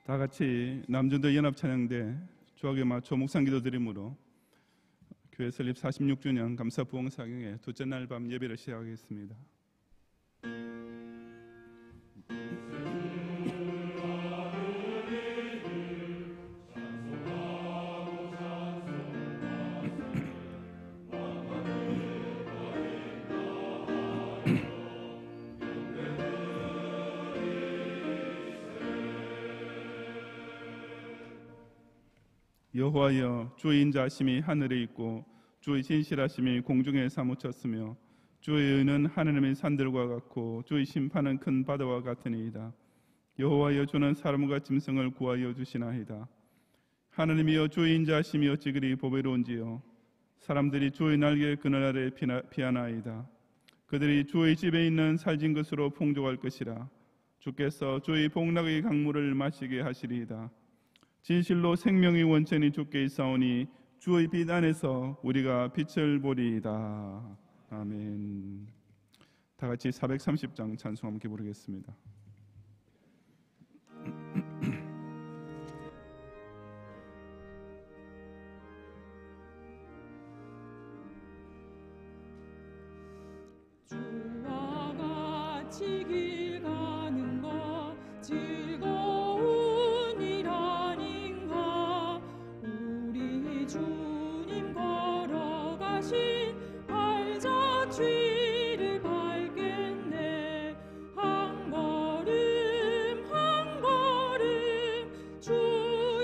다 같이 남준도 연합찬양대 주학에 맞춰 묵상기도 드림으로 교회 설립 46주년 감사 부흥사경의 둘째 날 밤 예배를 시작하겠습니다. 여호와여, 주의 인자하심이 하늘에 있고 주의 진실하심이 공중에 사무쳤으며 주의 의는 하느님의 산들과 같고 주의 심판은 큰 바다와 같으니이다. 여호와여, 주는 사람과 짐승을 구하여 주시나이다. 하느님이여, 주의 인자하심이 어찌 그리 보배로운지요. 사람들이 주의 날개 그늘 아래 피하나이다. 그들이 주의 집에 있는 살진 것으로 풍족할 것이라. 주께서 주의 복락의 강물을 마시게 하시리이다. 진실로 생명의 원천이 주께 있사오니 주의 빛 안에서 우리가 빛을 보리이다. 아멘. 다 같이 430장 찬송 함께 부르겠습니다. 주와 같이 길 가는 것 즐거운 주님 걸어가신 발자취를 밟겠네. 한 걸음 한 걸음 주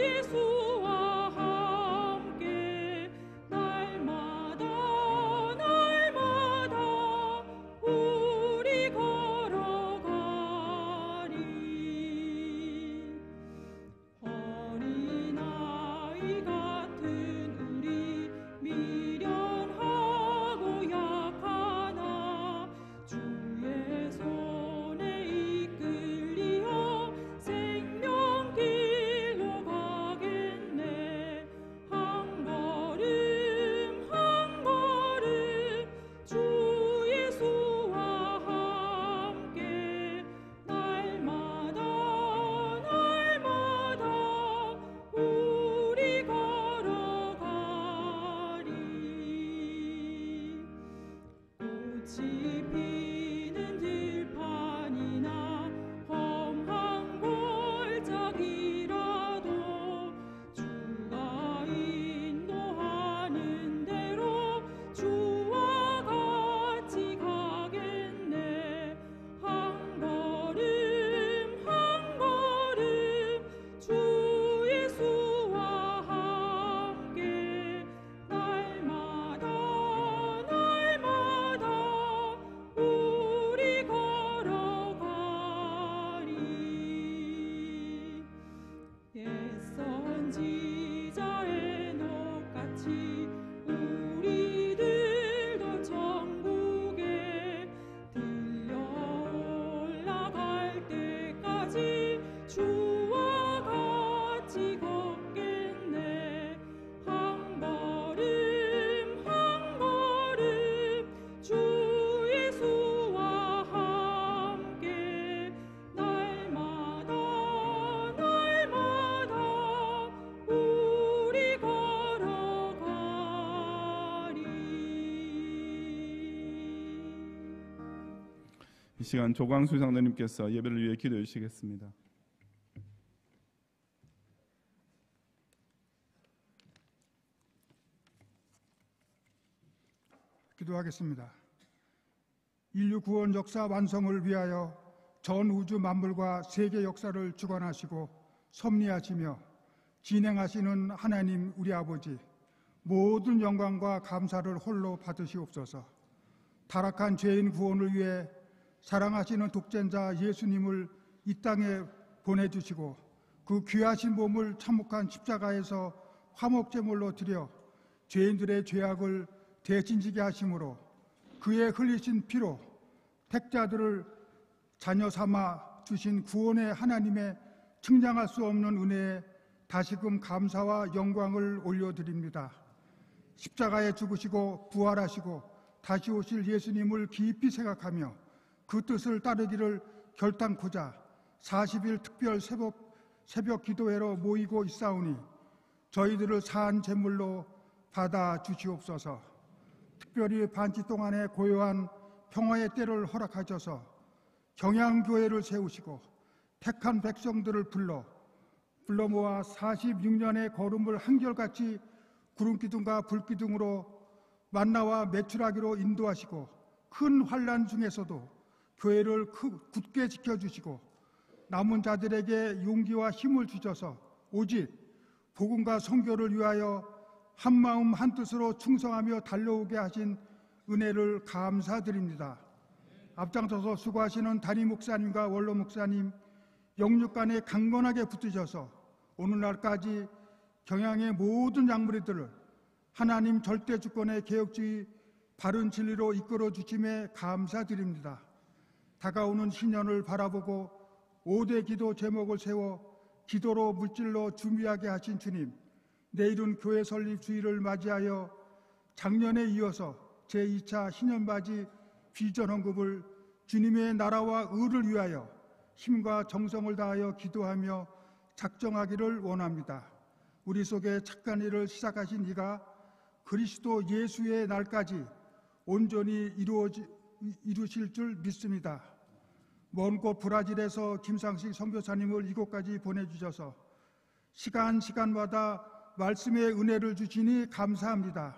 예수와 함께 날마다 날마다 우리 걸어가리. 어린아이 같은 우리 미련하고 약하나 주의 손에 이끌리어 생명길로 가겠네. 한 걸음 한 걸음 주 예수와 함께 날마다 날마다 우리 걸어가리. 꽃이 피는 들판이나 험한 골짜기라도 주가 인도하는 대로 주와 같이 가겠네. 한 걸음 한 걸음 주 예수와 함께 날마다 날마다 우리 걸어가리. 옛 선지자의 녹같이 우리들도 천국에 들려 올라갈 때까지 주와 같이 걷겠네. 한 걸음 한 걸음 주 예수와 함께 날마다 날마다 우리 걸어가리. 이 시간 조광수 장로님께서 예배를 위해 기도해 주시겠습니다. 기도하겠습니다. 인류 구원 역사 완성을 위하여 전 우주 만물과 세계 역사를 주관하시고 섭리하시며 진행하시는 하나님 우리 아버지, 모든 영광과 감사를 홀로 받으시옵소서. 타락한 죄인 구원을 위해 사랑하시는 독생자 예수님을 이 땅에 보내주시고 그 귀하신 몸을 참혹한 십자가에서 화목제물로 드려 죄인들의 죄악을 대신지게 하심으로 그의 흘리신 피로 택자들을 자녀 삼아 주신 구원의 하나님의 측량할 수 없는 은혜에 다시금 감사와 영광을 올려드립니다. 십자가에 죽으시고 부활하시고 다시 오실 예수님을 깊이 생각하며 그 뜻을 따르기를 결단코자 40일 특별 새벽 기도회로 모이고 있사오니 저희들을 사한 제물로 받아 주시옵소서. 특별히 반치 동안의 고요한 평화의 때를 허락하셔서 경양교회를 세우시고 택한 백성들을 불러 모아 46년의 걸음을 한결같이 구름기둥과 불기둥으로 만나와 매출하기로 인도하시고 큰 환난 중에서도 교회를 굳게 지켜주시고 남은 자들에게 용기와 힘을 주셔서 오직 복음과 선교를 위하여 한마음 한뜻으로 충성하며 달려오게 하신 은혜를 감사드립니다. 앞장서서 수고하시는 담임 목사님과 원로 목사님, 영육간에 강건하게 붙으셔서 오늘날까지 경양의 모든 양무리들을 하나님 절대 주권의 개혁주의 바른 진리로 이끌어 주심에 감사드립니다. 다가오는 신년을 바라보고 5대 기도 제목을 세워 기도로 물질로 준비하게 하신 주님, 내일은 교회 설립 주일을 맞이하여 작년에 이어서 제2차 신년맞이 비전 헌금을 주님의 나라와 의를 위하여 힘과 정성을 다하여 기도하며 작정하기를 원합니다. 우리 속에 착한 일을 시작하신 이가 그리스도 예수의 날까지 온전히 이루실 줄 믿습니다. 먼 곳 브라질에서 김상식 선교사님을 이곳까지 보내주셔서 시간마다 말씀의 은혜를 주시니 감사합니다.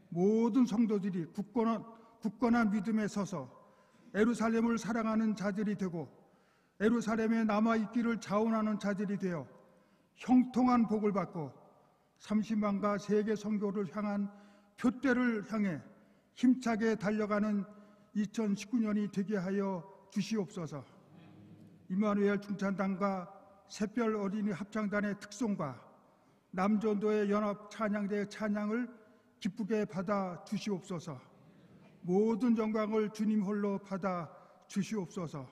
모든 성도들이 굳건한 믿음에 서서 예루살렘을 사랑하는 자들이 되고 예루살렘에 남아있기를 자원하는 자들이 되어 형통한 복을 받고 30만과 세계 선교를 향한 표대를 향해 힘차게 달려가는 2019년이 되게 하여 주시옵소서. 임마누엘 중찬단과 샛별 어린이 합창단의 특송과 남전도의 연합 찬양대의 찬양을 기쁘게 받아 주시옵소서. 모든 영광을 주님 홀로 받아 주시옵소서.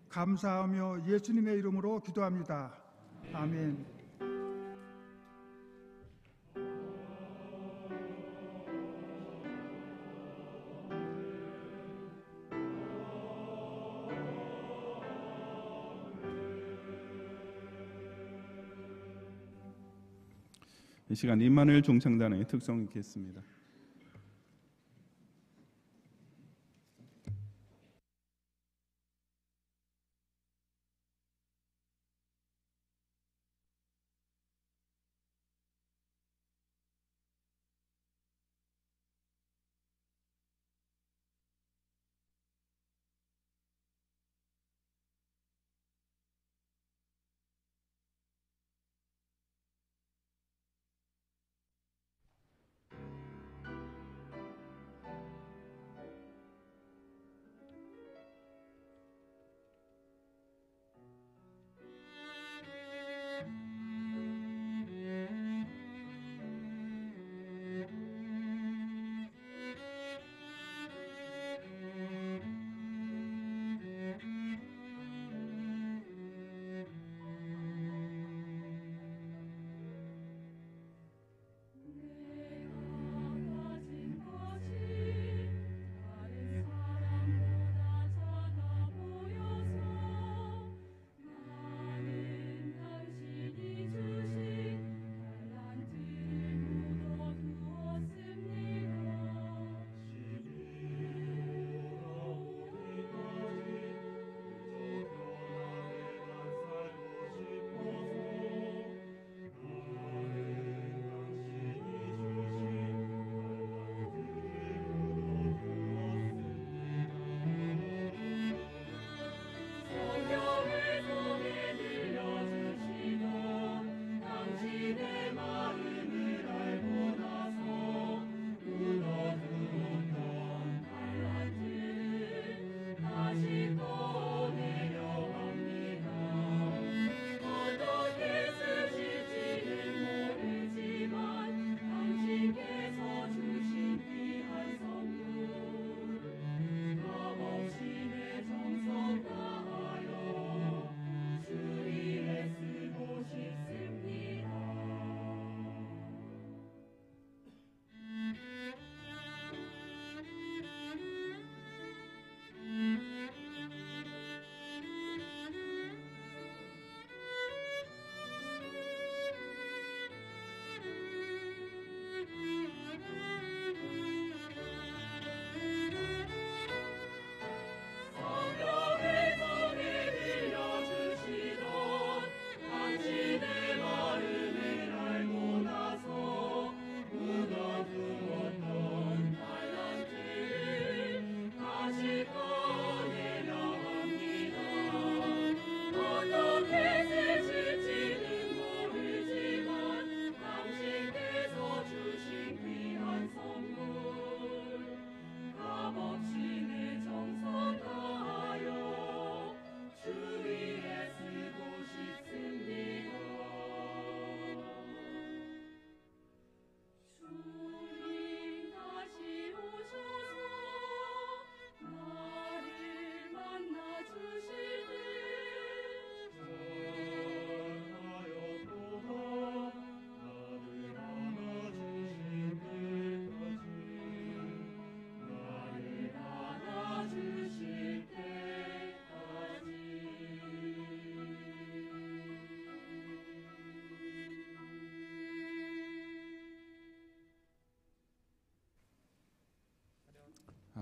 감사하며 예수님의 이름으로 기도합니다. 아멘. 이 시간 임마누엘 종창단의 특성이 있겠습니다.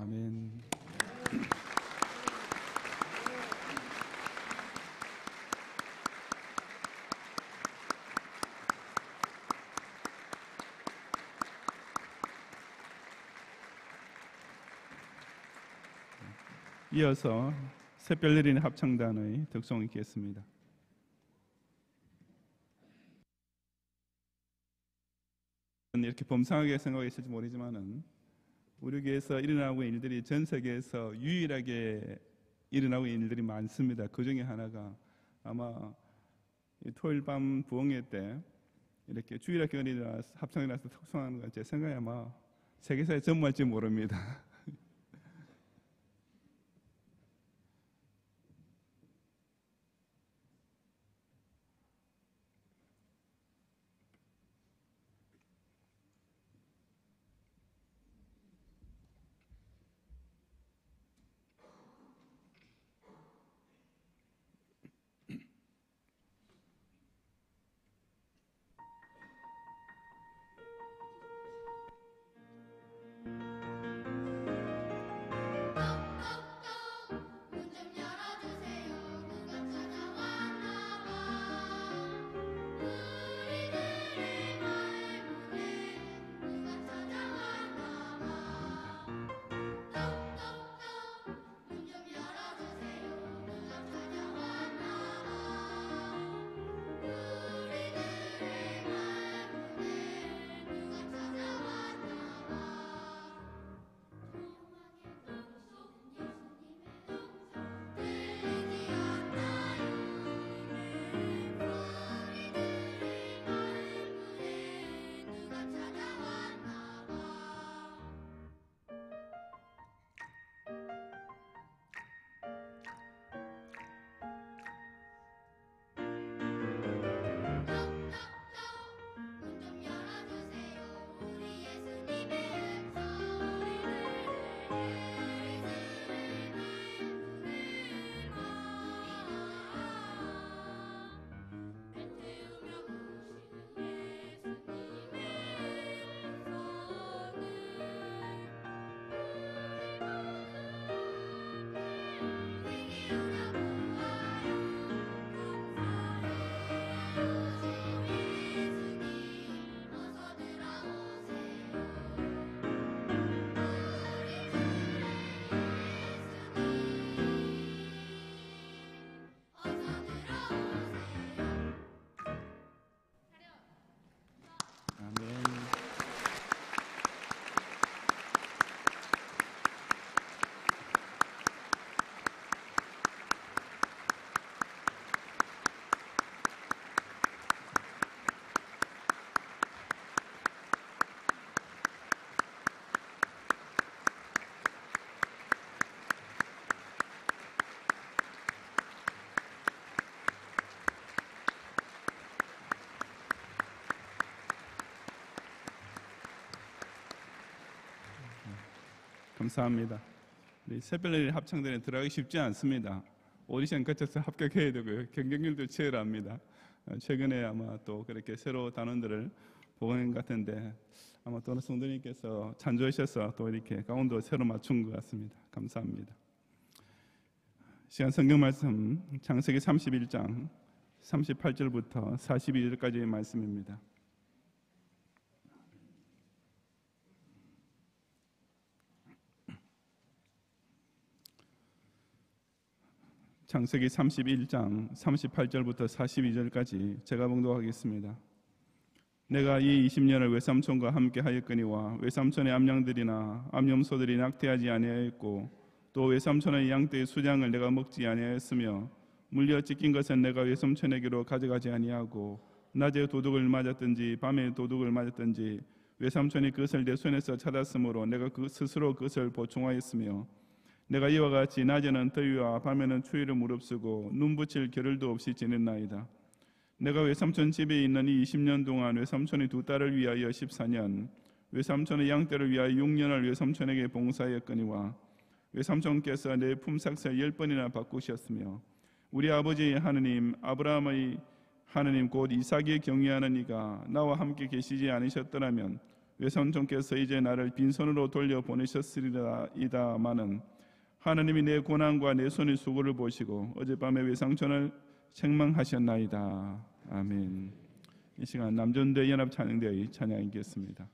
아멘. 이어서 새별내린 합창단의 덕송이 있겠습니다. 이렇게 범상하게 생각했을지 모르지만은 우리 교회에서 일어나고 있는 일들이 전 세계에서 유일하게 일어나고 있는 일들이 많습니다. 그 중에 하나가 아마 토요일 밤 부흥회 때 이렇게 주일학교 합창이라서 덕송하는 건 제 생각에 아마 세계사에 전무할지 모릅니다. 감사합니다. 새별내린 합창단에 들어가기 쉽지 않습니다. 오디션 거쳐서 합격해야 되고요. 경쟁률도 치열합니다. 최근에 아마 또 그렇게 새로 단원들을 보낸 것 같은데 아마 또 성도님께서 찬조하셔서 또 이렇게 가운데 새로 맞춘 것 같습니다. 감사합니다. 시간 성경 말씀 창세기 31장 38절부터 42절까지의 말씀입니다. 창세기 31장 38절부터 42절까지 제가 봉독하겠습니다. 내가 이 20년을 외삼촌과 함께 하였거니와 외삼촌의 암양들이나 암염소들이 낙태하지 아니하였고 또 외삼촌의 양떼의 수장을 내가 먹지 아니하였으며 물려 찢긴 것은 내가 외삼촌에게로 가져가지 아니하고 낮에 도둑을 맞았든지 밤에 도둑을 맞았든지 외삼촌이 그것을 내 손에서 찾았으므로 내가 스스로 그것을 보충하였으며 내가 이와 같이 낮에는 더위와 밤에는 추위를 무릅쓰고 눈 붙일 겨를도 없이 지냈나이다. 내가 외삼촌 집에 있는 이 20년 동안 외삼촌의 두 딸을 위하여 14년, 외삼촌의 양떼를 위하여 6년을 외삼촌에게 봉사하였거니와 외삼촌께서 내 품삯을 10번이나 바꾸셨으며 우리 아버지의 하느님 아브라함의 하느님 곧 이삭이 경외하는 이가 나와 함께 계시지 않으셨더라면 외삼촌께서 이제 나를 빈손으로 돌려보내셨으리이다마는 하나님이 내 고난과 내 손의 수고를 보시고 어젯밤에 외삼촌을 책망하셨나이다. 아멘. 이 시간 남전대 연합 찬양대의 찬양이겠습니다.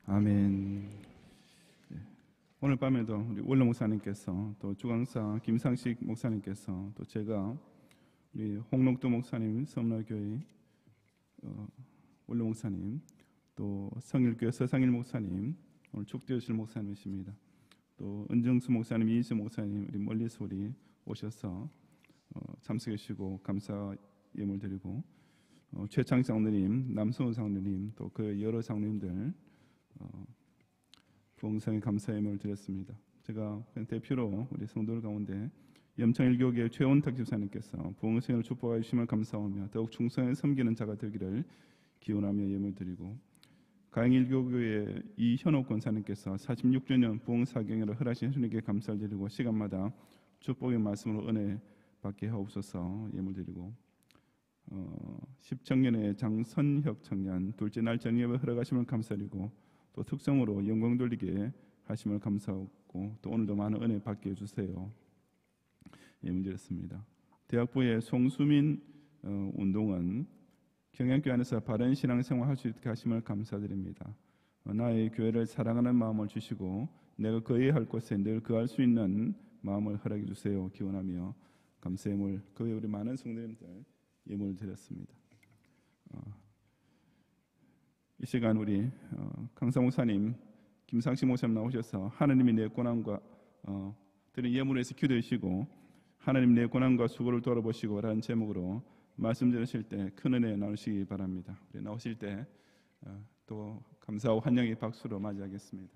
아멘. 오늘 밤에도 우리 원로 목사님께서 또 주강사 김상식 목사님께서 또 제가 우리 홍록도 목사님 섬라교회 원로 목사님 또 성일교회 서상일 목사님 오늘 축도하실 목사님이십니다. 또 은정수 목사님 이인수 목사님 우리 멀리서 우리 오셔서 참석해 주시고 감사 예물 드리고 최창 장로님 남성훈 장로님 또 그 여러 장로님들 부흥성에 감사 예물을 드렸습니다. 제가 대표로 우리 성도들 가운데 염창일교계 최원탁 집사님께서 부흥성을 축복하여 주심을 감사하며 더욱 충성에 섬기는 자가 되기를 기원하며 예물 드리고 가행일교교의 이현옥 권사님께서 46주년 부흥사경회를 허락하신 주님께 감사를 드리고 시간마다 축복의 말씀으로 은혜 받게 하옵소서 예물 드리고 10청년의 장선혁 청년 둘째 날 정예배 허락하심을 감사드리고 또 특성으로 영광 돌리게 하심을 감사하고 또 오늘도 많은 은혜 받게 해주세요. 예물 드렸습니다. 대학부의 송수민 운동은 경양교회 안에서 바른 신앙생활 할 수 있게 하심을 감사드립니다. 나의 교회를 사랑하는 마음을 주시고 내가 거해야 할 곳에 늘 거할 수 있는 마음을 허락해 주세요. 기원하며 감사 예물 그 외에 우리 많은 성도님들 예물을 드렸습니다. 이 시간 우리 강사 목사님, 김상식 목사님 나오셔서 하나님이 내 고난과 드린 예물에서 기도하시고 하나님 내 고난과 수고를 돌아보시고 라는 제목으로 말씀 들으실 때 큰 은혜 나누시기 바랍니다. 우리 나오실 때 또 감사와 환영의 박수로 맞이하겠습니다.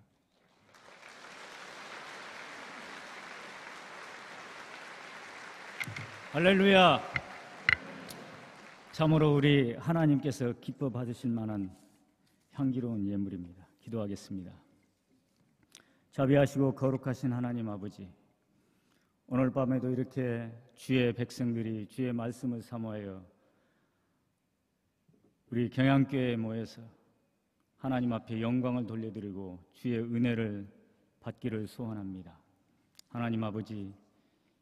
할렐루야. 참으로 우리 하나님께서 기뻐 받으실 만한 향기로운 예물입니다. 기도하겠습니다. 자비하시고 거룩하신 하나님 아버지, 오늘 밤에도 이렇게 주의 백성들이 주의 말씀을 사모하여 우리 경양교회에 모여서 하나님 앞에 영광을 돌려드리고 주의 은혜를 받기를 소원합니다. 하나님 아버지,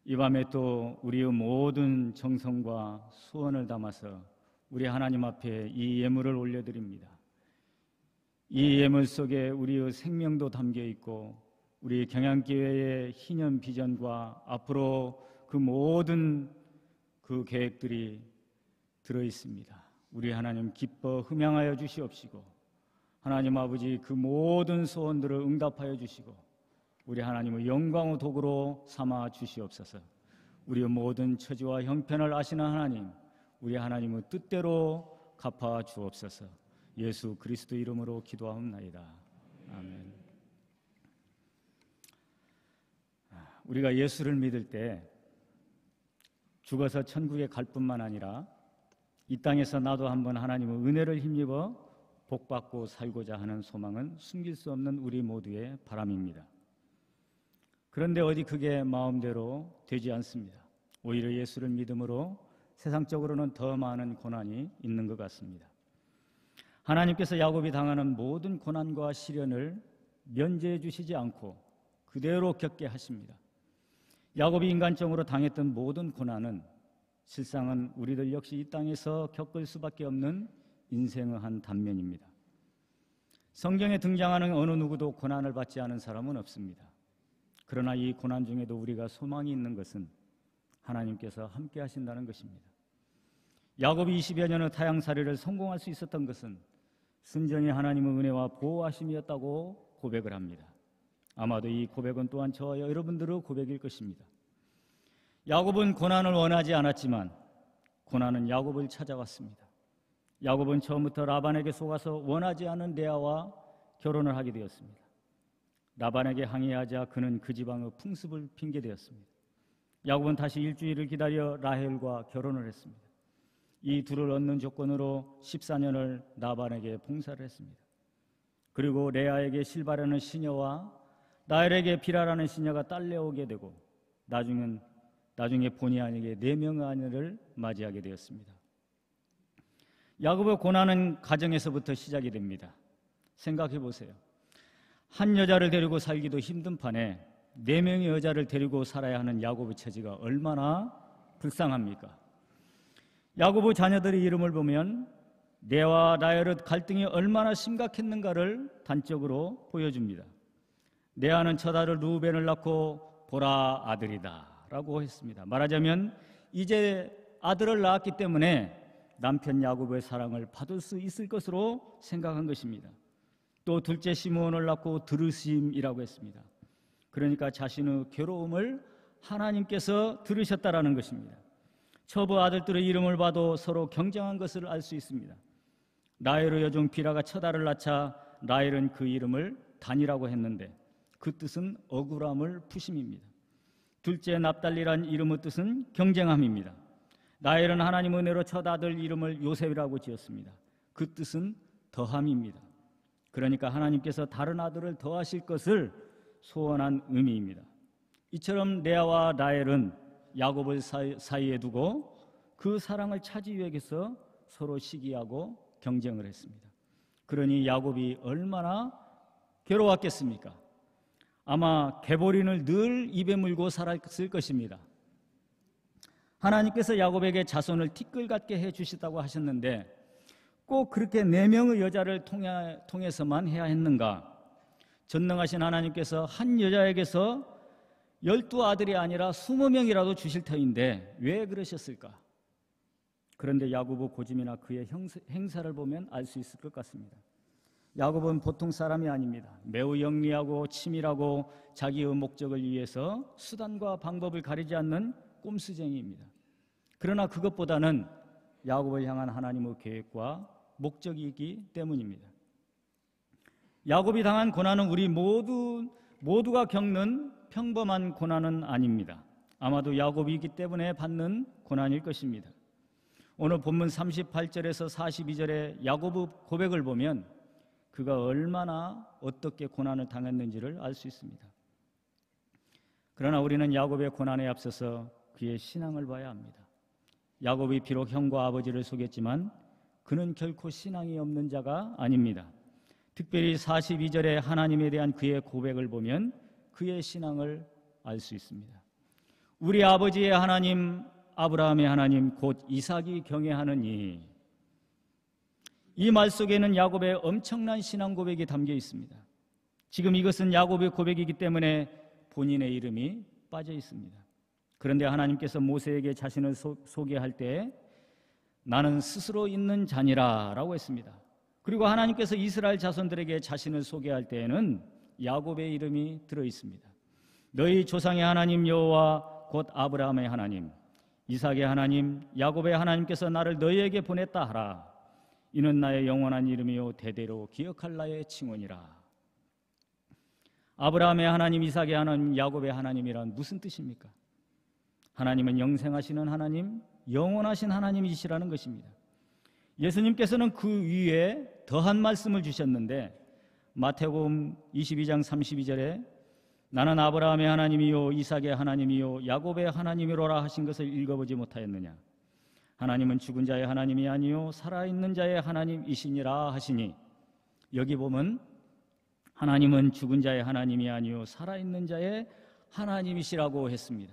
이 밤에 또 우리의 모든 정성과 소원을 담아서 우리 하나님 앞에 이 예물을 올려드립니다. 이 예물 속에 우리의 생명도 담겨 있고 우리 경양교회의 희년 비전과 앞으로 그 모든 그 계획들이 들어 있습니다. 우리 하나님 기뻐 흠양하여 주시옵시고 하나님 아버지 그 모든 소원들을 응답하여 주시고 우리 하나님의 영광의 도구로 삼아 주시옵소서. 우리의 모든 처지와 형편을 아시는 하나님, 우리 하나님의 뜻대로 갚아 주옵소서. 예수 그리스도 이름으로 기도하옵나이다. 아멘. 우리가 예수를 믿을 때 죽어서 천국에 갈 뿐만 아니라 이 땅에서 나도 한번 하나님의 은혜를 힘입어 복받고 살고자 하는 소망은 숨길 수 없는 우리 모두의 바람입니다. 그런데 어디 그게 마음대로 되지 않습니다. 오히려 예수를 믿음으로 세상적으로는 더 많은 고난이 있는 것 같습니다. 하나님께서 야곱이 당하는 모든 고난과 시련을 면제해 주시지 않고 그대로 겪게 하십니다. 야곱이 인간적으로 당했던 모든 고난은 실상은 우리들 역시 이 땅에서 겪을 수밖에 없는 인생의 한 단면입니다. 성경에 등장하는 어느 누구도 고난을 받지 않은 사람은 없습니다. 그러나 이 고난 중에도 우리가 소망이 있는 것은 하나님께서 함께 하신다는 것입니다. 야곱이 20여 년의 타향살이를 성공할 수 있었던 것은 순전히 하나님의 은혜와 보호하심이었다고 고백을 합니다. 아마도 이 고백은 또한 저와 여러분들의 고백일 것입니다. 야곱은 고난을 원하지 않았지만 고난은 야곱을 찾아왔습니다. 야곱은 처음부터 라반에게 속아서 원하지 않은 레아와 결혼을 하게 되었습니다. 라반에게 항의하자 그는 그 지방의 풍습을 핑계대었습니다. 야곱은 다시 일주일을 기다려 라헬과 결혼을 했습니다. 이 둘을 얻는 조건으로 14년을 라반에게 봉사를 했습니다. 그리고 레아에게 실바라는 시녀와 라헬에게 비라라는 시녀가 딸려오게 되고 나중에 본의 아니게 4명의 아내를 맞이하게 되었습니다. 야곱의 고난은 가정에서부터 시작이 됩니다. 생각해 보세요. 한 여자를 데리고 살기도 힘든 판에 4명의 여자를 데리고 살아야 하는 야곱의 처지가 얼마나 불쌍합니까? 야곱의 자녀들의 이름을 보면 레아와 라헬의 갈등이 얼마나 심각했는가를 단적으로 보여줍니다. 레아는 첫 아들 루벤을 낳고 보라 아들이다 라고 했습니다. 말하자면 이제 아들을 낳았기 때문에 남편 야곱의 사랑을 받을 수 있을 것으로 생각한 것입니다. 또 둘째 시므온을 낳고 들으심이라고 했습니다. 그러니까 자신의 괴로움을 하나님께서 들으셨다라는 것입니다. 처부 아들들의 이름을 봐도 서로 경쟁한 것을 알 수 있습니다. 라헬의 여종 비라가 첫 아들을 낳자 라헬은 그 이름을 단이라고 했는데 그 뜻은 억울함을 푸심입니다. 둘째 납달리란 이름의 뜻은 경쟁함입니다. 라헬은 하나님의 은혜로 첫 아들 이름을 요셉이라고 지었습니다. 그 뜻은 더함입니다. 그러니까 하나님께서 다른 아들을 더하실 것을 소원한 의미입니다. 이처럼 레아와 라헬은 야곱을 사이에 두고 그 사랑을 차지하기 위해서 서로 시기하고 경쟁을 했습니다. 그러니 야곱이 얼마나 괴로웠겠습니까? 아마 개보린을 늘 입에 물고 살았을 것입니다. 하나님께서 야곱에게 자손을 티끌같게 해주시다고 하셨는데 꼭 그렇게 4명의 여자를 통해서만 해야 했는가? 전능하신 하나님께서 한 여자에게서 12아들이 아니라 20명이라도 주실 터인데 왜 그러셨을까? 그런데 야곱의 고집이나 그의 행사를 보면 알 수 있을 것 같습니다. 야곱은 보통 사람이 아닙니다. 매우 영리하고 치밀하고 자기의 목적을 위해서 수단과 방법을 가리지 않는 꼼수쟁이입니다. 그러나 그것보다는 야곱을 향한 하나님의 계획과 목적이기 때문입니다. 야곱이 당한 고난은 우리 모두가 겪는 평범한 고난은 아닙니다. 아마도 야곱이기 때문에 받는 고난일 것입니다. 오늘 본문 38절에서 42절의 야곱의 고백을 보면 그가 얼마나 어떻게 고난을 당했는지를 알 수 있습니다. 그러나 우리는 야곱의 고난에 앞서서 그의 신앙을 봐야 합니다. 야곱이 비록 형과 아버지를 속였지만 그는 결코 신앙이 없는 자가 아닙니다. 특별히 42절에 하나님에 대한 그의 고백을 보면 그의 신앙을 알 수 있습니다. 우리 아버지의 하나님, 아브라함의 하나님, 곧 이삭이 경외하느니. 이 말 속에는 야곱의 엄청난 신앙 고백이 담겨 있습니다. 지금 이것은 야곱의 고백이기 때문에 본인의 이름이 빠져 있습니다. 그런데 하나님께서 모세에게 자신을 소개할 때 나는 스스로 있는 자니라 라고 했습니다. 그리고 하나님께서 이스라엘 자손들에게 자신을 소개할 때에는 야곱의 이름이 들어 있습니다. 너희 조상의 하나님 여호와 곧 아브라함의 하나님, 이삭의 하나님, 야곱의 하나님께서 나를 너희에게 보냈다 하라. 이는 나의 영원한 이름이요 대대로 기억할 나의 칭언이라. 아브라함의 하나님, 이삭의 하나님, 야곱의 하나님이란 무슨 뜻입니까? 하나님은 영생하시는 하나님, 영원하신 하나님이시라는 것입니다. 예수님께서는 그 위에 더한 말씀을 주셨는데 마태복음 22장 32절에 나는 아브라함의 하나님이요 이삭의 하나님이요 야곱의 하나님이로라 하신 것을 읽어보지 못하였느냐. 하나님은 죽은 자의 하나님이 아니요 살아있는 자의 하나님이시니라 하시니, 여기 보면 하나님은 죽은 자의 하나님이 아니요 살아있는 자의 하나님이시라고 했습니다.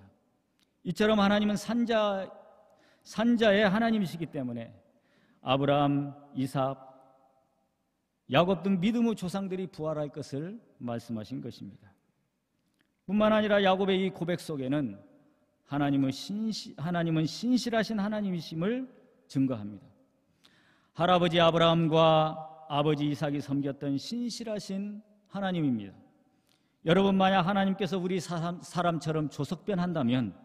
이처럼 하나님은 산자의 하나님이시기 때문에 아브라함, 이삭, 야곱 등 믿음의 조상들이 부활할 것을 말씀하신 것입니다. 뿐만 아니라 야곱의 이 고백 속에는 하나님은 신실하신 하나님이심을 증거합니다. 할아버지 아브라함과 아버지 이삭이 섬겼던 신실하신 하나님입니다. 여러분, 만약 하나님께서 우리 사람처럼 조석변한다면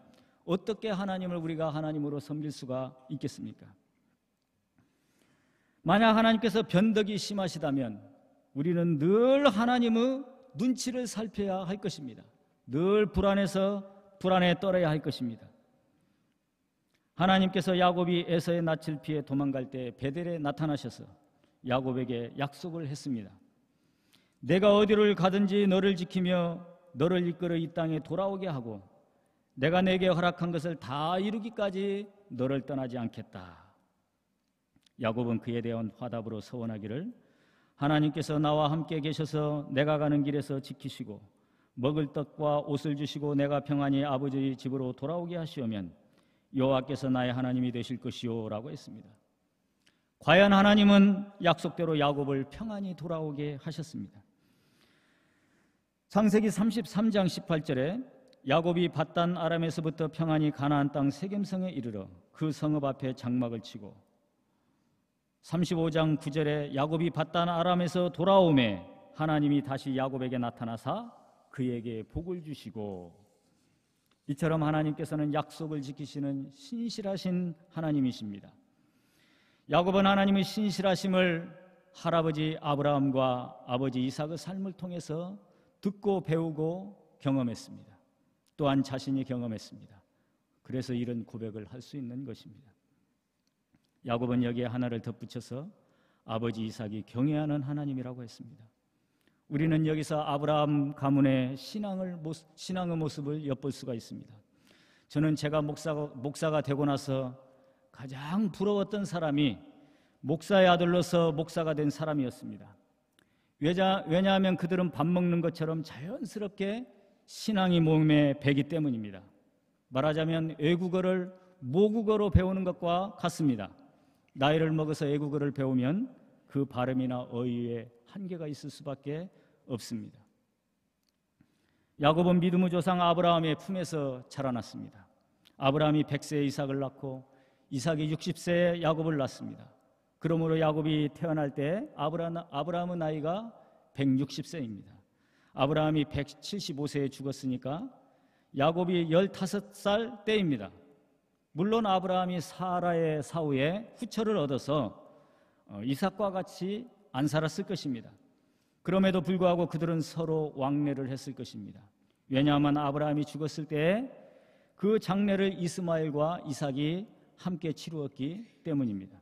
어떻게 하나님을 우리가 하나님으로 섬길 수가 있겠습니까? 만약 하나님께서 변덕이 심하시다면 우리는 늘 하나님의 눈치를 살펴야 할 것입니다. 늘 불안에 떨어야 할 것입니다. 하나님께서 야곱이 에서의 낯을 피해 도망갈 때 베델에 나타나셔서 야곱에게 약속을 했습니다. 내가 어디를 가든지 너를 지키며 너를 이끌어 이 땅에 돌아오게 하고 내가 내게 허락한 것을 다 이루기까지 너를 떠나지 않겠다. 야곱은 그에 대한 화답으로 서원하기를 하나님께서 나와 함께 계셔서 내가 가는 길에서 지키시고 먹을 떡과 옷을 주시고 내가 평안히 아버지 집으로 돌아오게 하시오면 여호와께서 나의 하나님이 되실 것이요 라고 했습니다. 과연 하나님은 약속대로 야곱을 평안히 돌아오게 하셨습니다. 창세기 33장 18절에 야곱이 밧단 아람에서부터 평안히 가나안 땅 세겜성에 이르러 그 성읍 앞에 장막을 치고 35장 9절에 야곱이 밧단 아람에서 돌아오매 하나님이 다시 야곱에게 나타나사 그에게 복을 주시고, 이처럼 하나님께서는 약속을 지키시는 신실하신 하나님이십니다. 야곱은 하나님의 신실하심을 할아버지 아브라함과 아버지 이삭의 삶을 통해서 듣고 배우고 경험했습니다. 또한 자신이 경험했습니다. 그래서 이런 고백을 할 수 있는 것입니다. 야곱은 여기에 하나를 덧붙여서 아버지 이삭이 경외하는 하나님이라고 했습니다. 우리는 여기서 아브라함 가문의 신앙의 모습을 엿볼 수가 있습니다. 저는 제가 목사가 되고 나서 가장 부러웠던 사람이 목사의 아들로서 목사가 된 사람이었습니다. 왜냐하면 그들은 밥 먹는 것처럼 자연스럽게 신앙이 몸에 배기 때문입니다. 말하자면 외국어를 모국어로 배우는 것과 같습니다. 나이를 먹어서 외국어를 배우면 그 발음이나 어휘에 한계가 있을 수밖에 없습니다. 야곱은 믿음의 조상 아브라함의 품에서 자라났습니다. 아브라함이 100세에 이삭을 낳고 이삭이 60세에 야곱을 낳습니다. 그러므로 야곱이 태어날 때 아브라함의 나이가 160세입니다. 아브라함이 175세에 죽었으니까 야곱이 15살 때입니다. 물론 아브라함이 사라의 사후에 후처를 얻어서 이삭과 같이 안 살았을 것입니다. 그럼에도 불구하고 그들은 서로 왕래를 했을 것입니다. 왜냐하면 아브라함이 죽었을 때 그 장례를 이스마엘과 이삭이 함께 치루었기 때문입니다.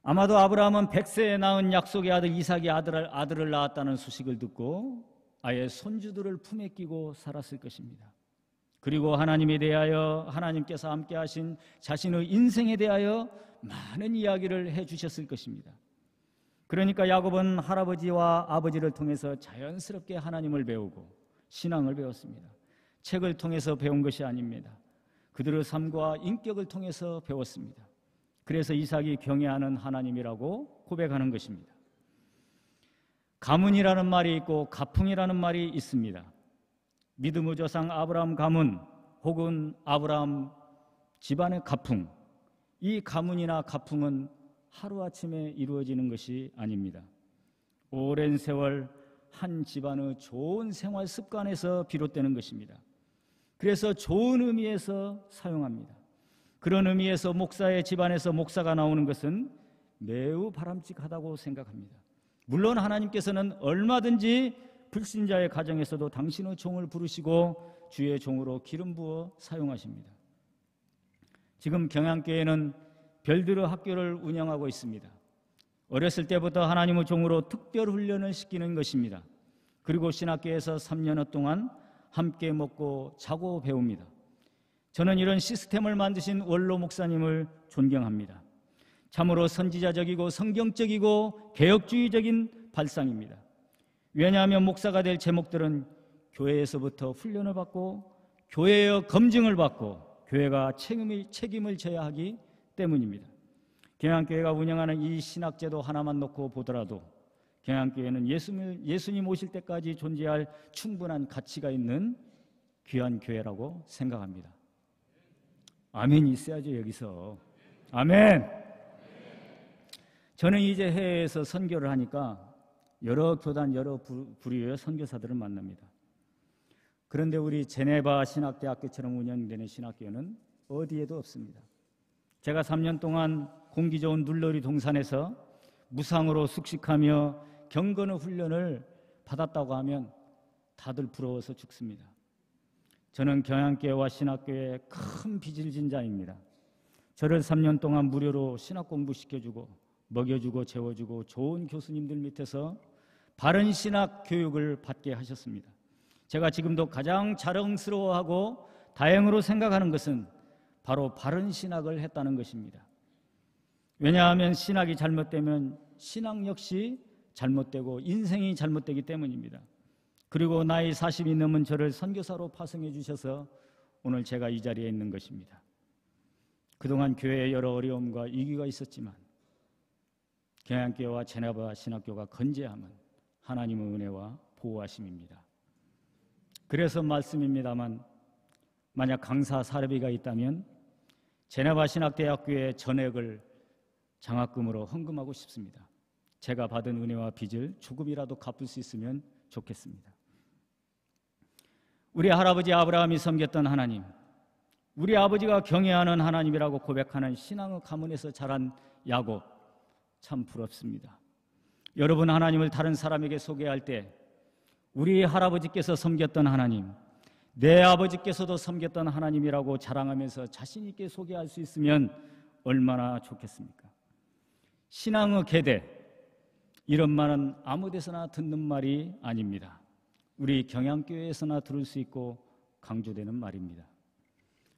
아마도 아브라함은 100세에 낳은 약속의 아들 이삭이 아들을 낳았다는 소식을 듣고 아예 손주들을 품에 끼고 살았을 것입니다. 그리고 하나님에 대하여, 하나님께서 함께 하신 자신의 인생에 대하여 많은 이야기를 해주셨을 것입니다. 그러니까 야곱은 할아버지와 아버지를 통해서 자연스럽게 하나님을 배우고 신앙을 배웠습니다. 책을 통해서 배운 것이 아닙니다. 그들의 삶과 인격을 통해서 배웠습니다. 그래서 이삭이 경외하는 하나님이라고 고백하는 것입니다. 가문이라는 말이 있고 가풍이라는 말이 있습니다. 믿음의 조상 아브라함 가문 혹은 아브라함 집안의 가풍, 이 가문이나 가풍은 하루아침에 이루어지는 것이 아닙니다. 오랜 세월 한 집안의 좋은 생활 습관에서 비롯되는 것입니다. 그래서 좋은 의미에서 사용합니다. 그런 의미에서 목사의 집안에서 목사가 나오는 것은 매우 바람직하다고 생각합니다. 물론 하나님께서는 얼마든지 불신자의 가정에서도 당신의 종을 부르시고 주의 종으로 기름 부어 사용하십니다. 지금 경양교회는 별들의 학교를 운영하고 있습니다. 어렸을 때부터 하나님의 종으로 특별 훈련을 시키는 것입니다. 그리고 신학교에서 3년여 동안 함께 먹고 자고 배웁니다. 저는 이런 시스템을 만드신 원로 목사님을 존경합니다. 참으로 선지자적이고 성경적이고 개혁주의적인 발상입니다. 왜냐하면 목사가 될 제목들은 교회에서부터 훈련을 받고 교회의 검증을 받고 교회가 책임을 져야 하기 때문입니다. 경양교회가 운영하는 이 신학제도 하나만 놓고 보더라도 경양교회는 예수님 오실 때까지 존재할 충분한 가치가 있는 귀한 교회라고 생각합니다. 아멘이 있어야죠. 여기서 아멘. 저는 이제 해외에서 선교를 하니까 여러 교단 여러 부류의 선교사들을 만납니다. 그런데 우리 제네바 신학대학교처럼 운영되는 신학교는 어디에도 없습니다. 제가 3년 동안 공기 좋은 눌러리 동산에서 무상으로 숙식하며 경건의 훈련을 받았다고 하면 다들 부러워서 죽습니다. 저는 경양교회와 신학교의 큰 빚을 진 자입니다. 저를 3년 동안 무료로 신학 공부시켜주고 먹여주고 재워주고 좋은 교수님들 밑에서 바른 신학 교육을 받게 하셨습니다. 제가 지금도 가장 자랑스러워하고 다행으로 생각하는 것은 바로 바른 신학을 했다는 것입니다. 왜냐하면 신학이 잘못되면 신학 역시 잘못되고 인생이 잘못되기 때문입니다. 그리고 나이 40이 넘은 저를 선교사로 파송해 주셔서 오늘 제가 이 자리에 있는 것입니다. 그동안 교회에 여러 어려움과 위기가 있었지만 경양교회와 제네바 신학교가 건재함은 하나님의 은혜와 보호하심입니다. 그래서 말씀입니다만 만약 강사 사례비가 있다면 제네바 신학대학교의 전액을 장학금으로 헌금하고 싶습니다. 제가 받은 은혜와 빚을 조금이라도 갚을 수 있으면 좋겠습니다. 우리 할아버지 아브라함이 섬겼던 하나님, 우리 아버지가 경외하는 하나님이라고 고백하는 신앙의 가문에서 자란 야곱, 참 부럽습니다. 여러분, 하나님을 다른 사람에게 소개할 때 우리 할아버지께서 섬겼던 하나님, 내 아버지께서도 섬겼던 하나님이라고 자랑하면서 자신 있게 소개할 수 있으면 얼마나 좋겠습니까? 신앙의 계대, 이런 말은 아무 데서나 듣는 말이 아닙니다. 우리 경양교회에서나 들을 수 있고 강조되는 말입니다.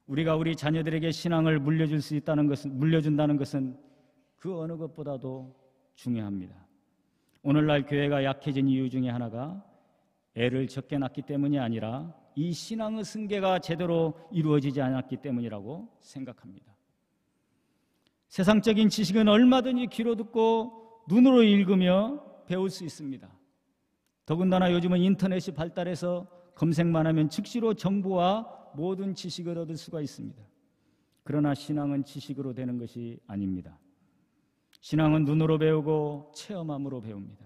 우리가 우리 자녀들에게 신앙을 물려준다는 것은 그 어느 것보다도 중요합니다. 오늘날 교회가 약해진 이유 중에 하나가 애를 적게 낳기 때문이 아니라 이 신앙의 승계가 제대로 이루어지지 않았기 때문이라고 생각합니다. 세상적인 지식은 얼마든지 귀로 듣고 눈으로 읽으며 배울 수 있습니다. 더군다나 요즘은 인터넷이 발달해서 검색만 하면 즉시로 정보와 모든 지식을 얻을 수가 있습니다. 그러나 신앙은 지식으로 되는 것이 아닙니다. 신앙은 눈으로 배우고 체험함으로 배웁니다.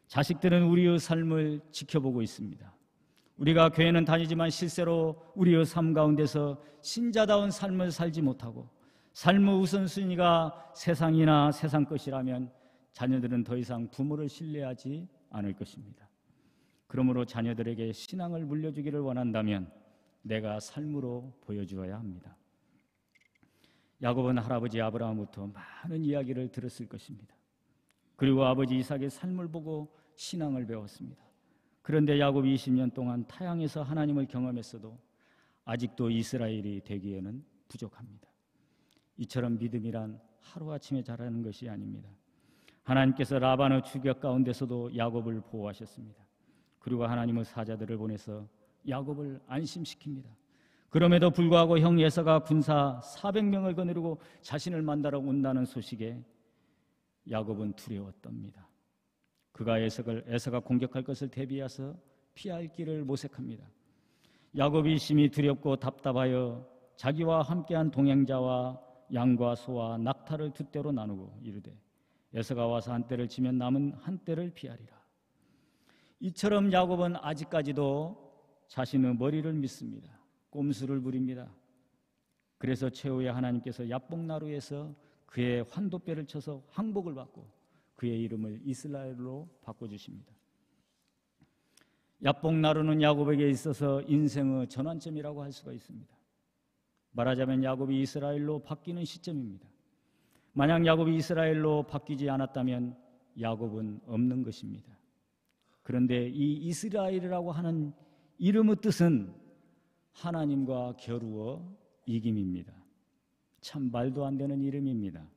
자식들은 우리의 삶을 지켜보고 있습니다. 우리가 교회는 다니지만 실제로 우리의 삶 가운데서 신자다운 삶을 살지 못하고 삶의 우선순위가 세상이나 세상 것이라면 자녀들은 더 이상 부모를 신뢰하지 않을 것입니다. 그러므로 자녀들에게 신앙을 물려주기를 원한다면 내가 삶으로 보여주어야 합니다. 야곱은 할아버지 아브라함부터 많은 이야기를 들었을 것입니다. 그리고 아버지 이삭의 삶을 보고 신앙을 배웠습니다. 그런데 야곱이 20년 동안 타향에서 하나님을 경험했어도 아직도 이스라엘이 되기에는 부족합니다. 이처럼 믿음이란 하루아침에 자라는 것이 아닙니다. 하나님께서 라반의 추격 가운데서도 야곱을 보호하셨습니다. 그리고 하나님의 사자들을 보내서 야곱을 안심시킵니다. 그럼에도 불구하고 형 에서가 군사 400명을 거느리고 자신을 만나러 온다는 소식에 야곱은 두려웠답니다. 그가 에서가 공격할 것을 대비해서 피할 길을 모색합니다. 야곱이 심히 두렵고 답답하여 자기와 함께한 동행자와 양과 소와 낙타를 두 떼로 나누고 이르되 에서가 와서 한 떼를 치면 남은 한 떼를 피하리라. 이처럼 야곱은 아직까지도 자신의 머리를 믿습니다. 꼼수를 부립니다. 그래서 최후에 하나님께서 야복나루에서 그의 환도뼈를 쳐서 항복을 받고 그의 이름을 이스라엘로 바꿔주십니다. 야복나루는 야곱에게 있어서 인생의 전환점이라고 할 수가 있습니다. 말하자면 야곱이 이스라엘로 바뀌는 시점입니다. 만약 야곱이 이스라엘로 바뀌지 않았다면 야곱은 없는 것입니다. 그런데 이 이스라엘이라고 하는 이름의 뜻은 하나님과 겨루어 이김입니다. 참 말도 안 되는 이름입니다.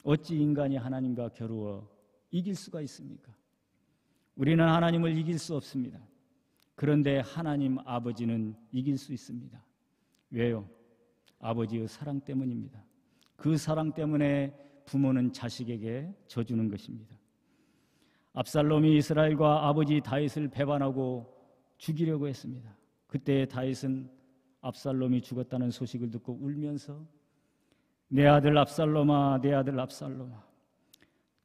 어찌 인간이 하나님과 겨루어 이길 수가 있습니까? 우리는 하나님을 이길 수 없습니다. 그런데 하나님 아버지는 이길 수 있습니다. 왜요? 아버지의 사랑 때문입니다. 그 사랑 때문에 부모는 자식에게 져주는 것입니다. 압살롬이 이스라엘과 아버지 다윗을 배반하고 죽이려고 했습니다. 그때 다윗은 압살롬이 죽었다는 소식을 듣고 울면서 내 아들 압살롬아, 내 아들 압살롬아,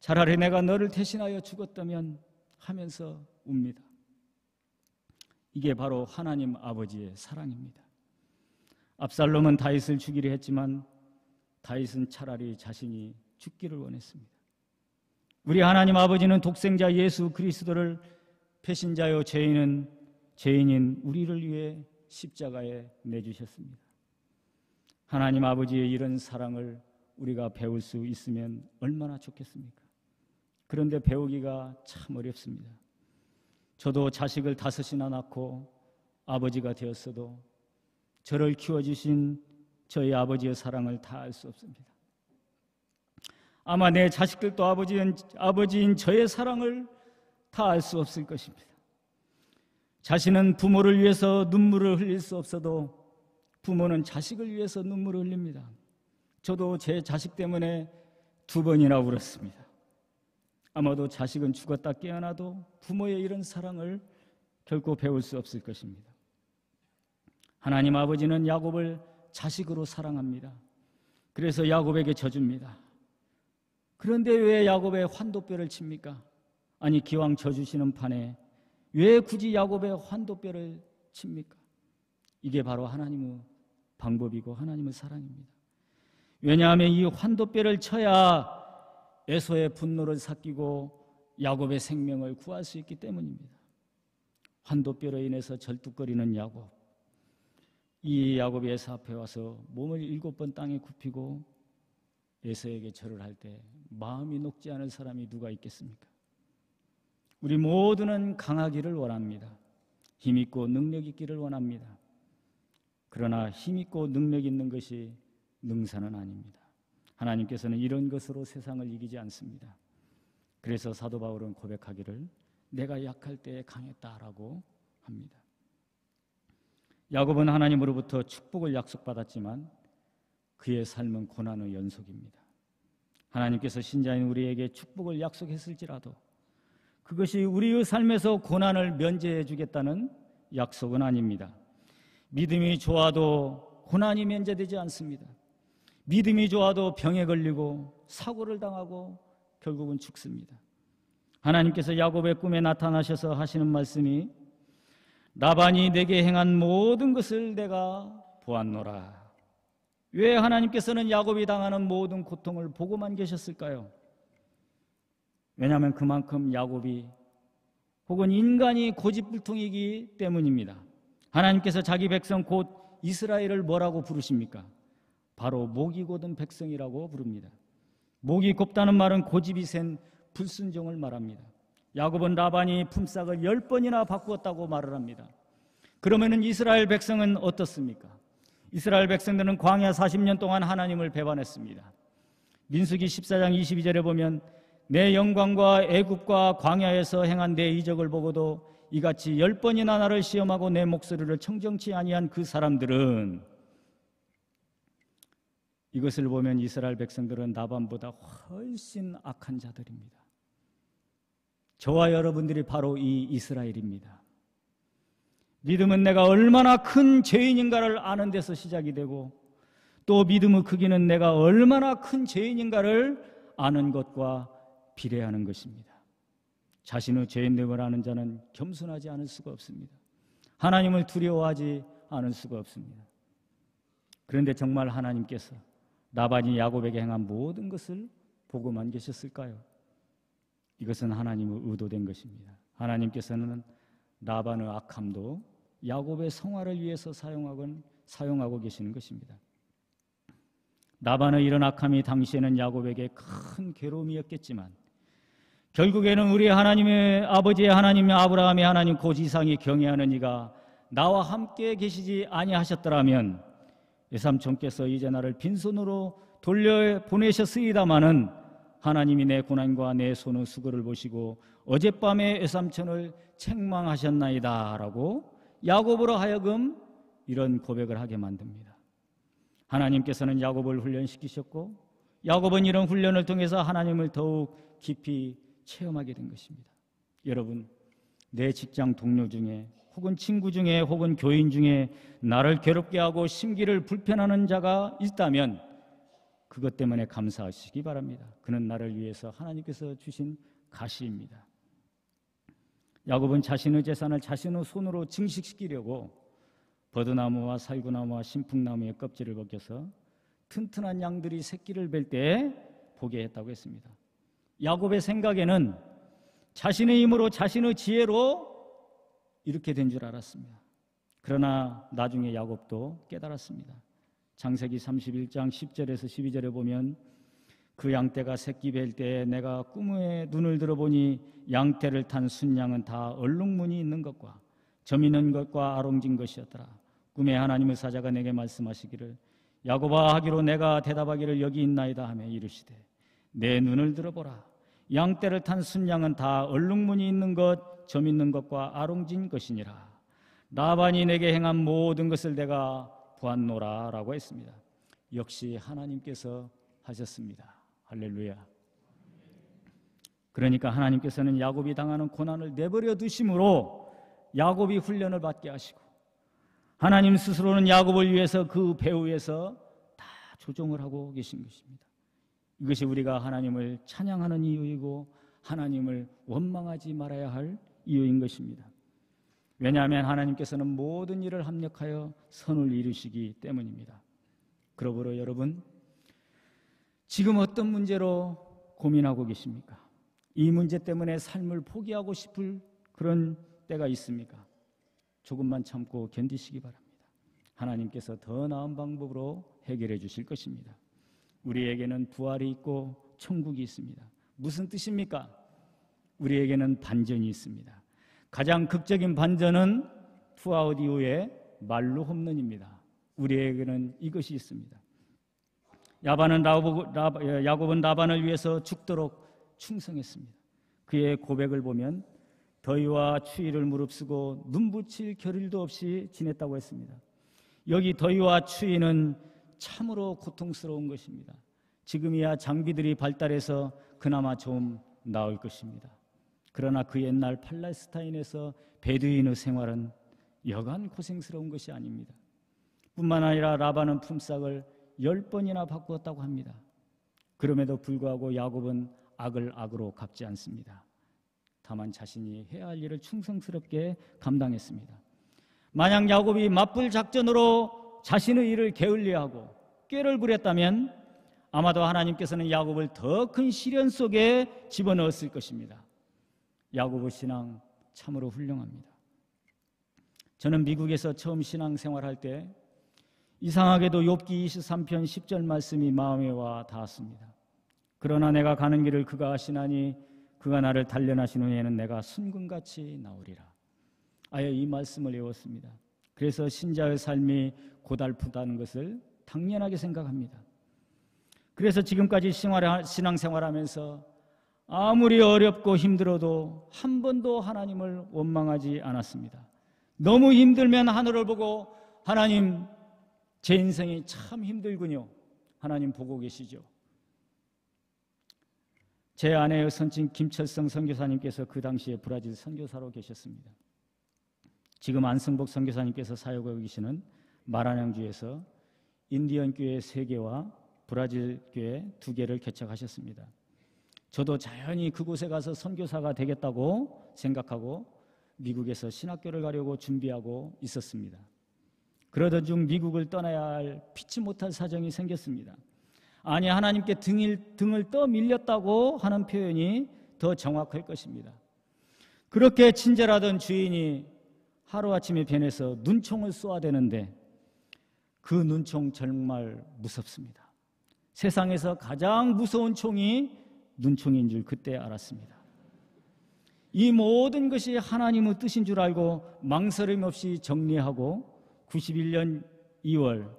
차라리 내가 너를 대신하여 죽었다면 하면서 웁니다. 이게 바로 하나님 아버지의 사랑입니다. 압살롬은 다윗을 죽이려 했지만 다윗은 차라리 자신이 죽기를 원했습니다. 우리 하나님 아버지는 독생자 예수 그리스도를 배신자요 죄인인 우리를 위해 십자가에 내주셨습니다. 하나님 아버지의 이런 사랑을 우리가 배울 수 있으면 얼마나 좋겠습니까? 그런데 배우기가 참 어렵습니다. 저도 자식을 5이나 낳고 아버지가 되었어도 저를 키워주신 저희 아버지의 사랑을 다 알 수 없습니다. 아마 내 자식들도 아버지인 저의 사랑을 다 알 수 없을 것입니다. 자신은 부모를 위해서 눈물을 흘릴 수 없어도 부모는 자식을 위해서 눈물을 흘립니다. 저도 제 자식 때문에 2번이나 울었습니다. 아마도 자식은 죽었다 깨어나도 부모의 이런 사랑을 결코 배울 수 없을 것입니다. 하나님 아버지는 야곱을 자식으로 사랑합니다. 그래서 야곱에게 져줍니다. 그런데 왜 야곱의 환도뼈를 칩니까? 아니 기왕 져주시는 판에 왜 굳이 야곱의 환도뼈를 칩니까? 이게 바로 하나님의 방법이고 하나님의 사랑입니다. 왜냐하면 이 환도뼈를 쳐야 에서의 분노를 삭히고 야곱의 생명을 구할 수 있기 때문입니다. 환도뼈로 인해서 절뚝거리는 야곱, 이 야곱이 에서 앞에 와서 몸을 7번 땅에 굽히고 에서에게 절을 할 때 마음이 녹지 않을 사람이 누가 있겠습니까? 우리 모두는 강하기를 원합니다. 힘있고 능력 있기를 원합니다. 그러나 힘있고 능력 있는 것이 능사는 아닙니다. 하나님께서는 이런 것으로 세상을 이기지 않습니다. 그래서 사도 바울은 고백하기를 내가 약할 때에 강했다라고 합니다. 야곱은 하나님으로부터 축복을 약속받았지만 그의 삶은 고난의 연속입니다. 하나님께서 신자인 우리에게 축복을 약속했을지라도 그것이 우리의 삶에서 고난을 면제해 주겠다는 약속은 아닙니다. 믿음이 좋아도 고난이 면제되지 않습니다. 믿음이 좋아도 병에 걸리고 사고를 당하고 결국은 죽습니다. 하나님께서 야곱의 꿈에 나타나셔서 하시는 말씀이 라반이 내게 행한 모든 것을 내가 보았노라. 왜 하나님께서는 야곱이 당하는 모든 고통을 보고만 계셨을까요? 왜냐하면 그만큼 야곱이 혹은 인간이 고집불통이기 때문입니다. 하나님께서 자기 백성 곧 이스라엘을 뭐라고 부르십니까? 바로 목이 곧은 백성이라고 부릅니다. 목이 곱다는 말은 고집이 센 불순종을 말합니다. 야곱은 라반이 품삯을 10번이나 바꾸었다고 말을 합니다. 그러면은 이스라엘 백성은 어떻습니까? 이스라엘 백성들은 광야 40년 동안 하나님을 배반했습니다. 민수기 14장 22절에 보면 내 영광과 애굽과 광야에서 행한 내 이적을 보고도 이같이 10번이나 나를 시험하고 내 목소리를 청정치 아니한 그 사람들은, 이것을 보면 이스라엘 백성들은 라반보다 훨씬 악한 자들입니다. 저와 여러분들이 바로 이 이스라엘입니다. 믿음은 내가 얼마나 큰 죄인인가를 아는 데서 시작이 되고, 또 믿음의 크기는 내가 얼마나 큰 죄인인가를 아는 것과 비례하는 것입니다. 자신의 죄인됨을 아는 자는 겸손하지 않을 수가 없습니다. 하나님을 두려워하지 않을 수가 없습니다. 그런데 정말 하나님께서 라반이 야곱에게 행한 모든 것을 보고만 계셨을까요? 이것은 하나님의 의도된 것입니다. 하나님께서는 라반의 악함도 야곱의 성화를 위해서 사용하고 계시는 것입니다. 라반의 이런 악함이 당시에는 야곱에게 큰 괴로움이었겠지만, 결국에는 우리 하나님의 아버지의 하나님 아브라함의 하나님 곧 이상이 경외하는 이가 나와 함께 계시지 아니하셨더라면 외삼촌께서 이제 나를 빈손으로 돌려보내셨으이다마는 하나님이 내 고난과 내 손의 수고를 보시고 어젯밤에 외삼촌을 책망하셨나이다 라고 야곱으로 하여금 이런 고백을 하게 만듭니다. 하나님께서는 야곱을 훈련시키셨고, 야곱은 이런 훈련을 통해서 하나님을 더욱 깊이 체험하게 된 것입니다. 여러분, 내 직장 동료 중에 혹은 친구 중에 혹은 교인 중에 나를 괴롭게 하고 심기를 불편하는 자가 있다면 그것 때문에 감사하시기 바랍니다. 그는 나를 위해서 하나님께서 주신 가시입니다. 야곱은 자신의 재산을 자신의 손으로 증식시키려고 버드나무와 살구나무와 신풍나무의 껍질을 벗겨서 튼튼한 양들이 새끼를 뵐 때 보게 했다고 했습니다. 야곱의 생각에는 자신의 힘으로 자신의 지혜로 이렇게 된 줄 알았습니다. 그러나 나중에 야곱도 깨달았습니다. 창세기 31장 10절에서 12절에 보면 그 양떼가 새끼 뵐 때 내가 꿈에 눈을 들어보니 양떼를 탄 순양은 다 얼룩무늬 있는 것과 점 있는 것과 아롱진 것이었더라. 꿈에 하나님의 사자가 내게 말씀하시기를 야곱아 하기로 내가 대답하기를 여기 있나이다 하며 이르시되 내 눈을 들어보라. 양떼를 탄 순양은 다 얼룩무늬 있는 것, 점 있는 것과 아롱진 것이니라. 라반이 내게 행한 모든 것을 내가 보았노라 라고 했습니다. 역시 하나님께서 하셨습니다. 할렐루야. 그러니까 하나님께서는 야곱이 당하는 고난을 내버려 두심으로 야곱이 훈련을 받게 하시고, 하나님 스스로는 야곱을 위해서 그 배후에서 다 조종을 하고 계신 것입니다. 이것이 우리가 하나님을 찬양하는 이유이고 하나님을 원망하지 말아야 할 이유인 것입니다. 왜냐하면 하나님께서는 모든 일을 합력하여 선을 이루시기 때문입니다. 그러므로 여러분, 지금 어떤 문제로 고민하고 계십니까? 이 문제 때문에 삶을 포기하고 싶을 그런 때가 있습니까? 조금만 참고 견디시기 바랍니다. 하나님께서 더 나은 방법으로 해결해 주실 것입니다. 우리에게는 부활이 있고 천국이 있습니다. 무슨 뜻입니까? 우리에게는 반전이 있습니다. 가장 극적인 반전은 투아웃 이후에 말로 홈런입니다. 우리에게는 이것이 있습니다. 야곱은 라반을 위해서 죽도록 충성했습니다. 그의 고백을 보면 더위와 추위를 무릅쓰고 눈붙일 겨를도 없이 지냈다고 했습니다. 여기 더위와 추위는 참으로 고통스러운 것입니다. 지금이야 장비들이 발달해서 그나마 좀 나을 것입니다. 그러나 그 옛날 팔레스타인에서 베두인의 생활은 여간 고생스러운 것이 아닙니다. 뿐만 아니라 라반은 품삯을 10번이나 바꾸었다고 합니다. 그럼에도 불구하고 야곱은 악을 악으로 갚지 않습니다. 다만 자신이 해야 할 일을 충성스럽게 감당했습니다. 만약 야곱이 맞불 작전으로 자신의 일을 게을리하고 꾀를 부렸다면 아마도 하나님께서는 야곱을 더 큰 시련 속에 집어넣었을 것입니다. 야곱의 신앙 참으로 훌륭합니다. 저는 미국에서 처음 신앙생활할 때 이상하게도 욥기 23편 10절 말씀이 마음에 와 닿았습니다. 그러나 내가 가는 길을 그가 아시나니 그가 나를 단련하신 후에는 내가 순금같이 나오리라. 아예 이 말씀을 외웠습니다. 그래서 신자의 삶이 고달프다는 것을 당연하게 생각합니다. 그래서 지금까지 신앙생활하면서 아무리 어렵고 힘들어도 한 번도 하나님을 원망하지 않았습니다. 너무 힘들면 하늘을 보고 하나님, 제 인생이 참 힘들군요. 하나님 보고 계시죠. 제 아내의 선친 김철성 선교사님께서 그 당시에 브라질 선교사로 계셨습니다. 지금 안승복 선교사님께서 사역하고 계시는 마라냥주에서 인디언 교회 3개와 브라질 교회 2개를 개척하셨습니다. 저도 자연히 그곳에 가서 선교사가 되겠다고 생각하고 미국에서 신학교를 가려고 준비하고 있었습니다. 그러던 중 미국을 떠나야 할 피치 못할 사정이 생겼습니다. 아니, 하나님께 등을 떠밀렸다고 하는 표현이 더 정확할 것입니다. 그렇게 친절하던 주인이 하루아침에 변해서 눈총을 쏘아대는데 그 눈총 정말 무섭습니다. 세상에서 가장 무서운 총이 눈총인 줄 그때 알았습니다. 이 모든 것이 하나님의 뜻인 줄 알고 망설임 없이 정리하고 91년 2월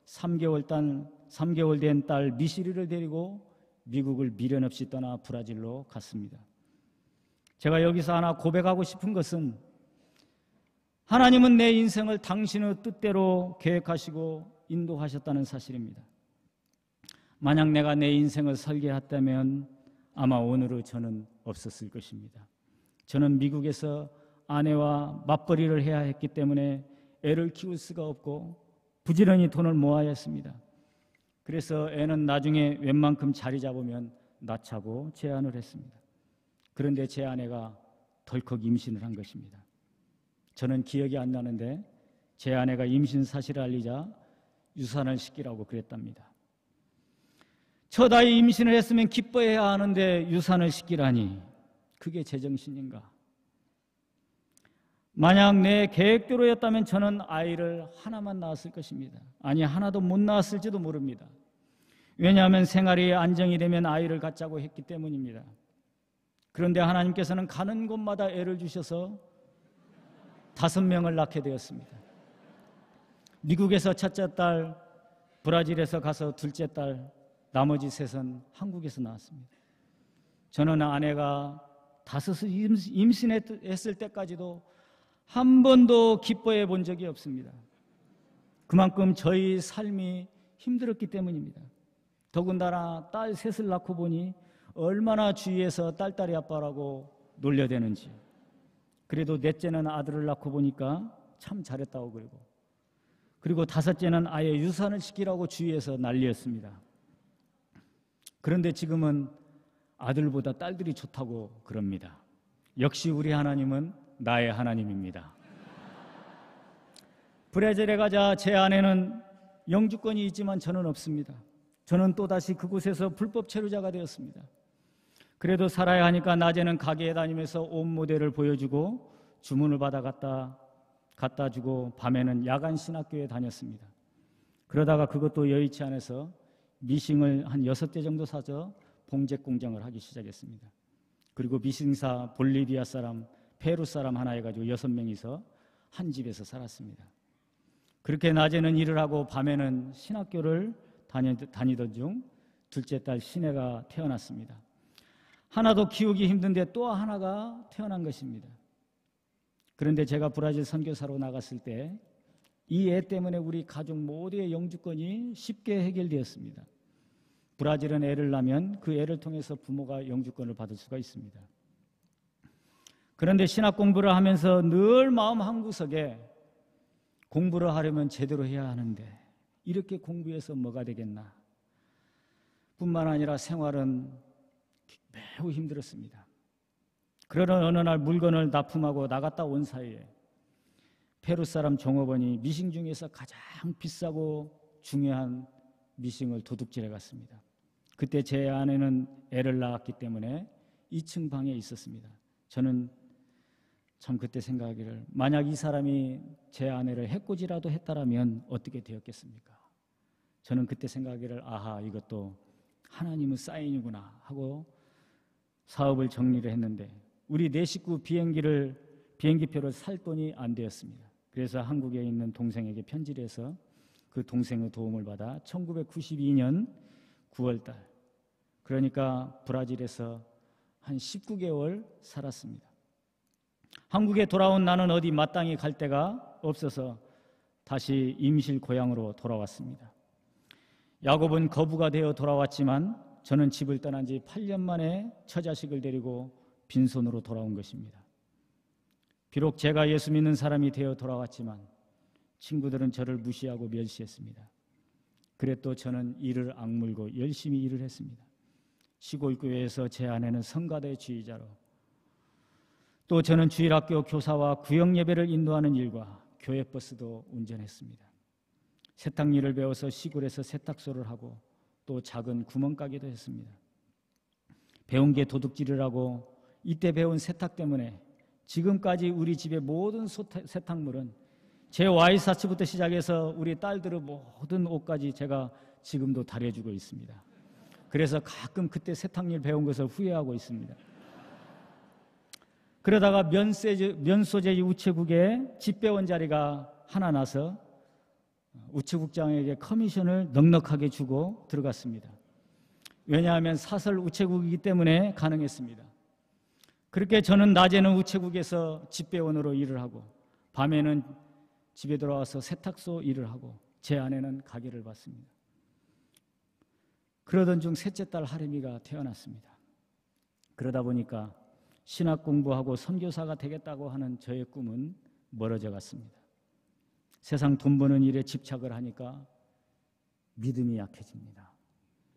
3개월 된 딸 미시리를 데리고 미국을 미련 없이 떠나 브라질로 갔습니다. 제가 여기서 하나 고백하고 싶은 것은 하나님은 내 인생을 당신의 뜻대로 계획하시고 인도하셨다는 사실입니다. 만약 내가 내 인생을 설계했다면 아마 오늘의 저는 없었을 것입니다. 저는 미국에서 아내와 맞벌이를 해야 했기 때문에 애를 키울 수가 없고 부지런히 돈을 모아야 했습니다. 그래서 애는 나중에 웬만큼 자리 잡으면 낳자고 제안을 했습니다. 그런데 제 아내가 덜컥 임신을 한 것입니다. 저는 기억이 안 나는데 제 아내가 임신 사실을 알리자 유산을 시키라고 그랬답니다. 첫 아이 임신을 했으면 기뻐해야 하는데 유산을 시키라니, 그게 제정신인가? 만약 내 계획대로였다면 저는 아이를 하나만 낳았을 것입니다. 아니, 하나도 못 낳았을지도 모릅니다. 왜냐하면 생활이 안정이 되면 아이를 갖자고 했기 때문입니다. 그런데 하나님께서는 가는 곳마다 애를 주셔서 5명을 낳게 되었습니다. 미국에서 첫째 딸, 브라질에서 가서 둘째 딸, 나머지 3은 한국에서 나왔습니다. 저는 아내가 5을 임신했을 때까지도 한 번도 기뻐해 본 적이 없습니다. 그만큼 저희 삶이 힘들었기 때문입니다. 더군다나 딸 3을 낳고 보니 얼마나 주위에서 딸딸이 아빠라고 놀려대는지. 그래도 넷째는 아들을 낳고 보니까 참 잘했다고 그리고 5째는 아예 유산을 시키라고 주위에서 난리였습니다. 그런데 지금은 아들보다 딸들이 좋다고 그럽니다. 역시 우리 하나님은 나의 하나님입니다. 브라질에 가자 제 아내는 영주권이 있지만 저는 없습니다. 저는 또다시 그곳에서 불법 체류자가 되었습니다. 그래도 살아야 하니까 낮에는 가게에 다니면서 옷 모델을 보여주고 주문을 받아 갖다 주고 밤에는 야간 신학교에 다녔습니다. 그러다가 그것도 여의치 않아서 미싱을 한 6대 정도 사서 봉제 공장을 하기 시작했습니다. 그리고 미싱사 볼리비아 사람, 페루 사람 하나 해가지고 6명이서 한 집에서 살았습니다. 그렇게 낮에는 일을 하고 밤에는 신학교를 다니던 중 둘째 딸 신혜가 태어났습니다. 하나도 키우기 힘든데 또 하나가 태어난 것입니다. 그런데 제가 브라질 선교사로 나갔을 때 이 애 때문에 우리 가족 모두의 영주권이 쉽게 해결되었습니다. 브라질은 애를 낳으면 그 애를 통해서 부모가 영주권을 받을 수가 있습니다. 그런데 신학 공부를 하면서 늘 마음 한구석에 공부를 하려면 제대로 해야 하는데 이렇게 공부해서 뭐가 되겠나. 뿐만 아니라 생활은 매우 힘들었습니다. 그러던 어느 날 물건을 납품하고 나갔다 온 사이에 페루 사람 종업원이 미싱 중에서 가장 비싸고 중요한 미싱을 도둑질해 갔습니다. 그때 제 아내는 애를 낳았기 때문에 2층 방에 있었습니다. 저는 참 그때 생각하기를, 만약 이 사람이 제 아내를 해코지라도 했다라면 어떻게 되었겠습니까? 저는 그때 생각하기를, 아하, 이것도 하나님의 사인이구나 하고 사업을 정리를 했는데 우리 네 식구 비행기표를 살 돈이 안 되었습니다. 그래서 한국에 있는 동생에게 편지를 해서 그 동생의 도움을 받아 1992년 9월달, 그러니까 브라질에서 한 19개월 살았습니다. 한국에 돌아온 나는 어디 마땅히 갈 데가 없어서 다시 임실 고향으로 돌아왔습니다. 야곱은 거부가 되어 돌아왔지만 저는 집을 떠난 지 8년 만에 처자식을 데리고 빈손으로 돌아온 것입니다. 비록 제가 예수 믿는 사람이 되어 돌아왔지만 친구들은 저를 무시하고 멸시했습니다. 그래도 저는 이를 악물고 열심히 일을 했습니다. 시골 교회에서 제 아내는 성가대 지휘자로, 또 저는 주일학교 교사와 구역 예배를 인도하는 일과 교회 버스도 운전했습니다. 세탁일을 배워서 시골에서 세탁소를 하고 또 작은 구멍가게도 했습니다. 배운 게 도둑질이라고 이때 배운 세탁 때문에 지금까지 우리 집의 모든 세탁물은 제 와이셔츠부터 시작해서 우리 딸들의 모든 옷까지 제가 지금도 다려주고 있습니다. 그래서 가끔 그때 세탁일 배운 것을 후회하고 있습니다. 그러다가 면소재 우체국에 집배원 자리가 하나 나서 우체국장에게 커미션을 넉넉하게 주고 들어갔습니다. 왜냐하면 사설 우체국이기 때문에 가능했습니다. 그렇게 저는 낮에는 우체국에서 집배원으로 일을 하고 밤에는 집에 돌아와서 세탁소 일을 하고 제 아내는 가게를 봤습니다. 그러던 중 셋째 딸 하림이가 태어났습니다. 그러다 보니까 신학 공부하고 선교사가 되겠다고 하는 저의 꿈은 멀어져 갔습니다. 세상 돈 버는 일에 집착을 하니까 믿음이 약해집니다.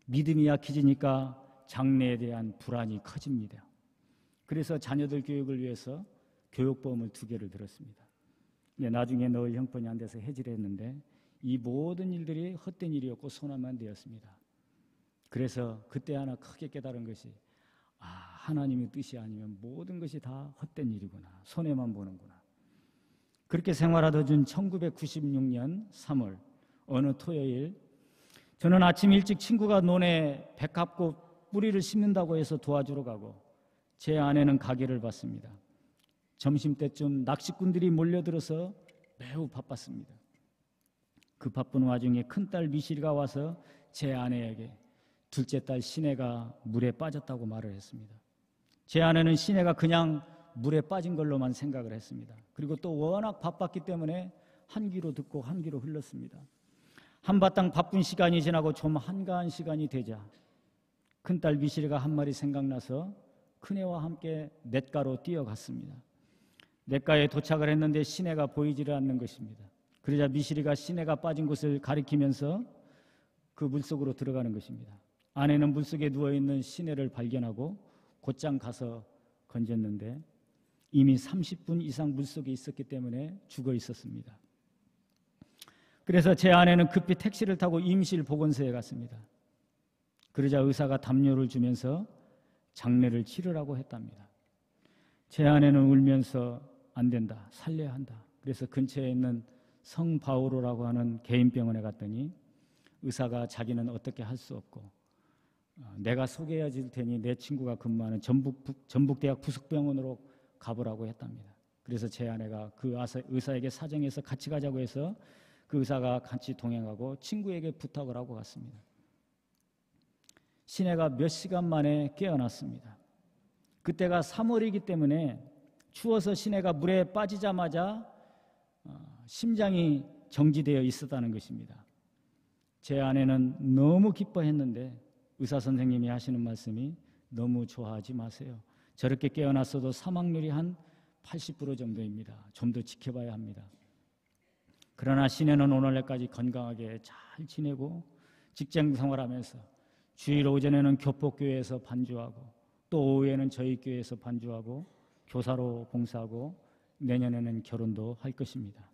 믿음이 약해지니까 장래에 대한 불안이 커집니다. 그래서 자녀들 교육을 위해서 교육보험을 2개를 들었습니다. 나중에 넣을 형편이 안 돼서 해지를 했는데 이 모든 일들이 헛된 일이었고 손해만 되었습니다. 그래서 그때 하나 크게 깨달은 것이, 하나님의 뜻이 아니면 모든 것이 다 헛된 일이구나, 손해만 보는구나. 그렇게 생활하던 중 1996년 3월 어느 토요일, 저는 아침 일찍 친구가 논에 백합꽃 뿌리를 심는다고 해서 도와주러 가고 제 아내는 가게를 봤습니다. 점심때쯤 낚시꾼들이 몰려들어서 매우 바빴습니다. 그 바쁜 와중에 큰딸 미실이가 와서 제 아내에게 둘째 딸 신혜가 물에 빠졌다고 말을 했습니다. 제 아내는 신혜가 그냥 물에 빠진 걸로만 생각을 했습니다. 그리고 또 워낙 바빴기 때문에 한 귀로 듣고 한 귀로 흘렀습니다. 한바탕 바쁜 시간이 지나고 좀 한가한 시간이 되자 큰딸 미실이가 한 말이 생각나서 큰애와 함께 냇가로 뛰어갔습니다. 냇가에 도착을 했는데 신혜가 보이지를 않는 것입니다. 그러자 미실이가 신혜가 빠진 곳을 가리키면서 그 물속으로 들어가는 것입니다. 아내는 물속에 누워있는 신혜를 발견하고 곧장 가서 건졌는데 이미 30분 이상 물속에 있었기 때문에 죽어 있었습니다. 그래서 제 아내는 급히 택시를 타고 임실 보건소에 갔습니다. 그러자 의사가 담요를 주면서 장례를 치르라고 했답니다. 제 아내는 울면서 안 된다, 살려야 한다. 그래서 근처에 있는 성바오로라고 하는 개인병원에 갔더니 의사가 자기는 어떻게 할 수 없고 내가 소개해 줄 테니 내 친구가 근무하는 전북대학 부속병원으로 가보라고 했답니다. 그래서 제 아내가 그 의사에게 사정해서 같이 가자고 해서 그 의사가 같이 동행하고 친구에게 부탁을 하고 갔습니다. 신혜가 몇 시간 만에 깨어났습니다. 그때가 3월이기 때문에 추워서 신혜가 물에 빠지자마자 심장이 정지되어 있었다는 것입니다. 제 아내는 너무 기뻐했는데 의사 선생님이 하시는 말씀이 너무 좋아하지 마세요. 저렇게 깨어났어도 사망률이 한 80% 정도입니다. 좀 더 지켜봐야 합니다. 그러나 시내는 오늘날까지 건강하게 잘 지내고 직장 생활하면서 주일 오전에는 교폭교회에서 반주하고 또 오후에는 저희 교회에서 반주하고 교사로 봉사하고 내년에는 결혼도 할 것입니다.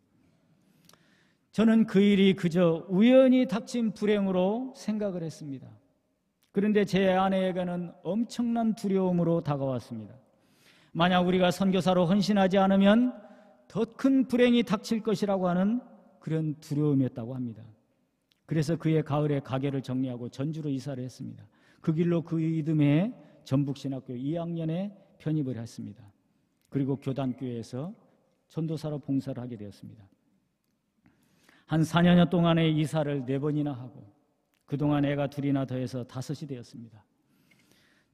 저는 그 일이 그저 우연히 닥친 불행으로 생각을 했습니다. 그런데 제 아내에게는 엄청난 두려움으로 다가왔습니다. 만약 우리가 선교사로 헌신하지 않으면 더 큰 불행이 닥칠 것이라고 하는 그런 두려움이었다고 합니다. 그래서 그해 가을에 가게를 정리하고 전주로 이사를 했습니다. 그 길로 그 이듬해 전북신학교 2학년에 편입을 했습니다. 그리고 교단교회에서 전도사로 봉사를 하게 되었습니다. 한 4년여 동안의 이사를 4번이나 하고 그동안 애가 2이나 더해서 5이 되었습니다.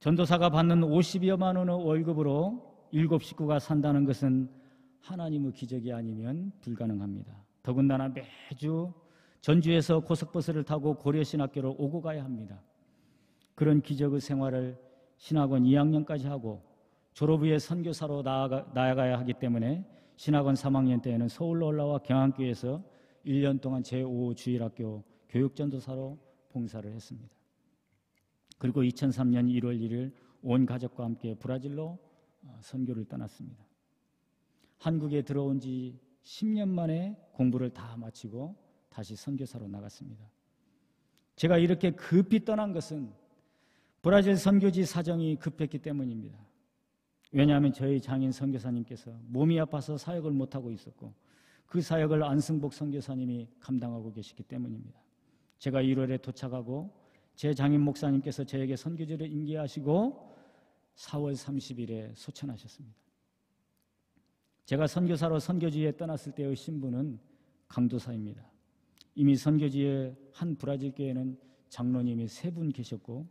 전도사가 받는 50여만 원의 월급으로 7 식구가 산다는 것은 하나님의 기적이 아니면 불가능합니다. 더군다나 매주 전주에서 고속버스를 타고 고려신학교로 오고 가야 합니다. 그런 기적의 생활을 신학원 2학년까지 하고 졸업 후에 선교사로 나아가야 하기 때문에 신학원 3학년 때에는 서울로 올라와 경안교에서 1년 동안 제5 주일학교 교육전도사로 봉사를 했습니다. 그리고 2003년 1월 1일 온 가족과 함께 브라질로 선교를 떠났습니다. 한국에 들어온 지 10년 만에 공부를 다 마치고 다시 선교사로 나갔습니다. 제가 이렇게 급히 떠난 것은 브라질 선교지 사정이 급했기 때문입니다. 왜냐하면 저희 장인 선교사님께서 몸이 아파서 사역을 못하고 있었고 그 사역을 안승복 선교사님이 감당하고 계시기 때문입니다. 제가 1월에 도착하고 제 장인 목사님께서 저에게 선교지를 인계하시고 4월 30일에 소천하셨습니다. 제가 선교사로 선교지에 떠났을 때의 신분은 강도사입니다. 이미 선교지의 한 브라질 교회는 장로님이 3분 계셨고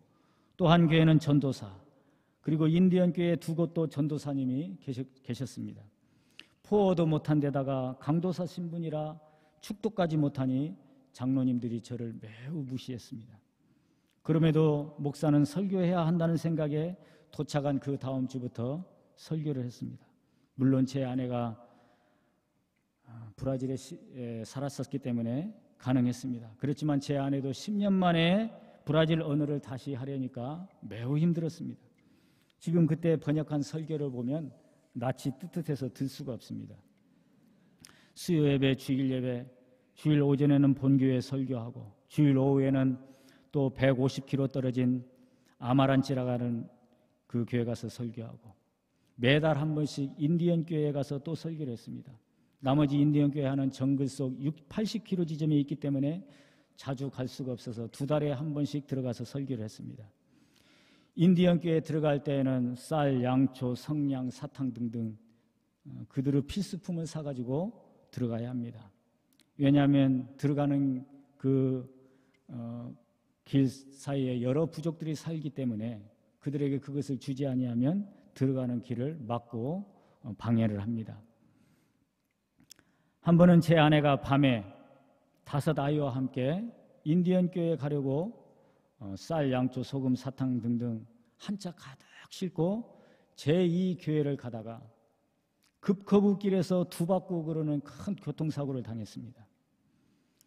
또 한 교회는 전도사 그리고 인디언 교회 2곳도 전도사님이 계셨습니다. 포어도 못한 데다가 강도사 신분이라 축도까지 못하니 장로님들이 저를 매우 무시했습니다. 그럼에도 목사는 설교해야 한다는 생각에 도착한 그 다음 주부터 설교를 했습니다. 물론 제 아내가 브라질에 살았었기 때문에 가능했습니다. 그렇지만 제 아내도 10년 만에 브라질 언어를 다시 하려니까 매우 힘들었습니다. 지금 그때 번역한 설교를 보면 낯이 뜨뜻해서 들 수가 없습니다. 수요 예배, 주일 예배, 주일 오전에는 본교회 설교하고 주일 오후에는 또 150km 떨어진 아마란치라고 하는 그 교회 가서 설교하고 매달 한 번씩 인디언 교회에 가서 또 설교를 했습니다. 나머지 인디언 교회 하는 정글 속 80km 지점에 있기 때문에 자주 갈 수가 없어서 2달에 한 번씩 들어가서 설교를 했습니다. 인디언 교회에 들어갈 때에는 쌀, 양초, 성냥, 사탕 등등 그들의 필수품을 사가지고 들어가야 합니다. 왜냐하면 들어가는 길 사이에 여러 부족들이 살기 때문에 그들에게 그것을 주지 아니하면 들어가는 길을 막고 방해를 합니다. 한 번은 제 아내가 밤에 5 아이와 함께 인디언 교회에 가려고 쌀, 양초, 소금, 사탕 등등 한 차 가득 싣고 제2 교회를 가다가 급거북길에서 두 바퀴 그러는 큰 교통사고를 당했습니다.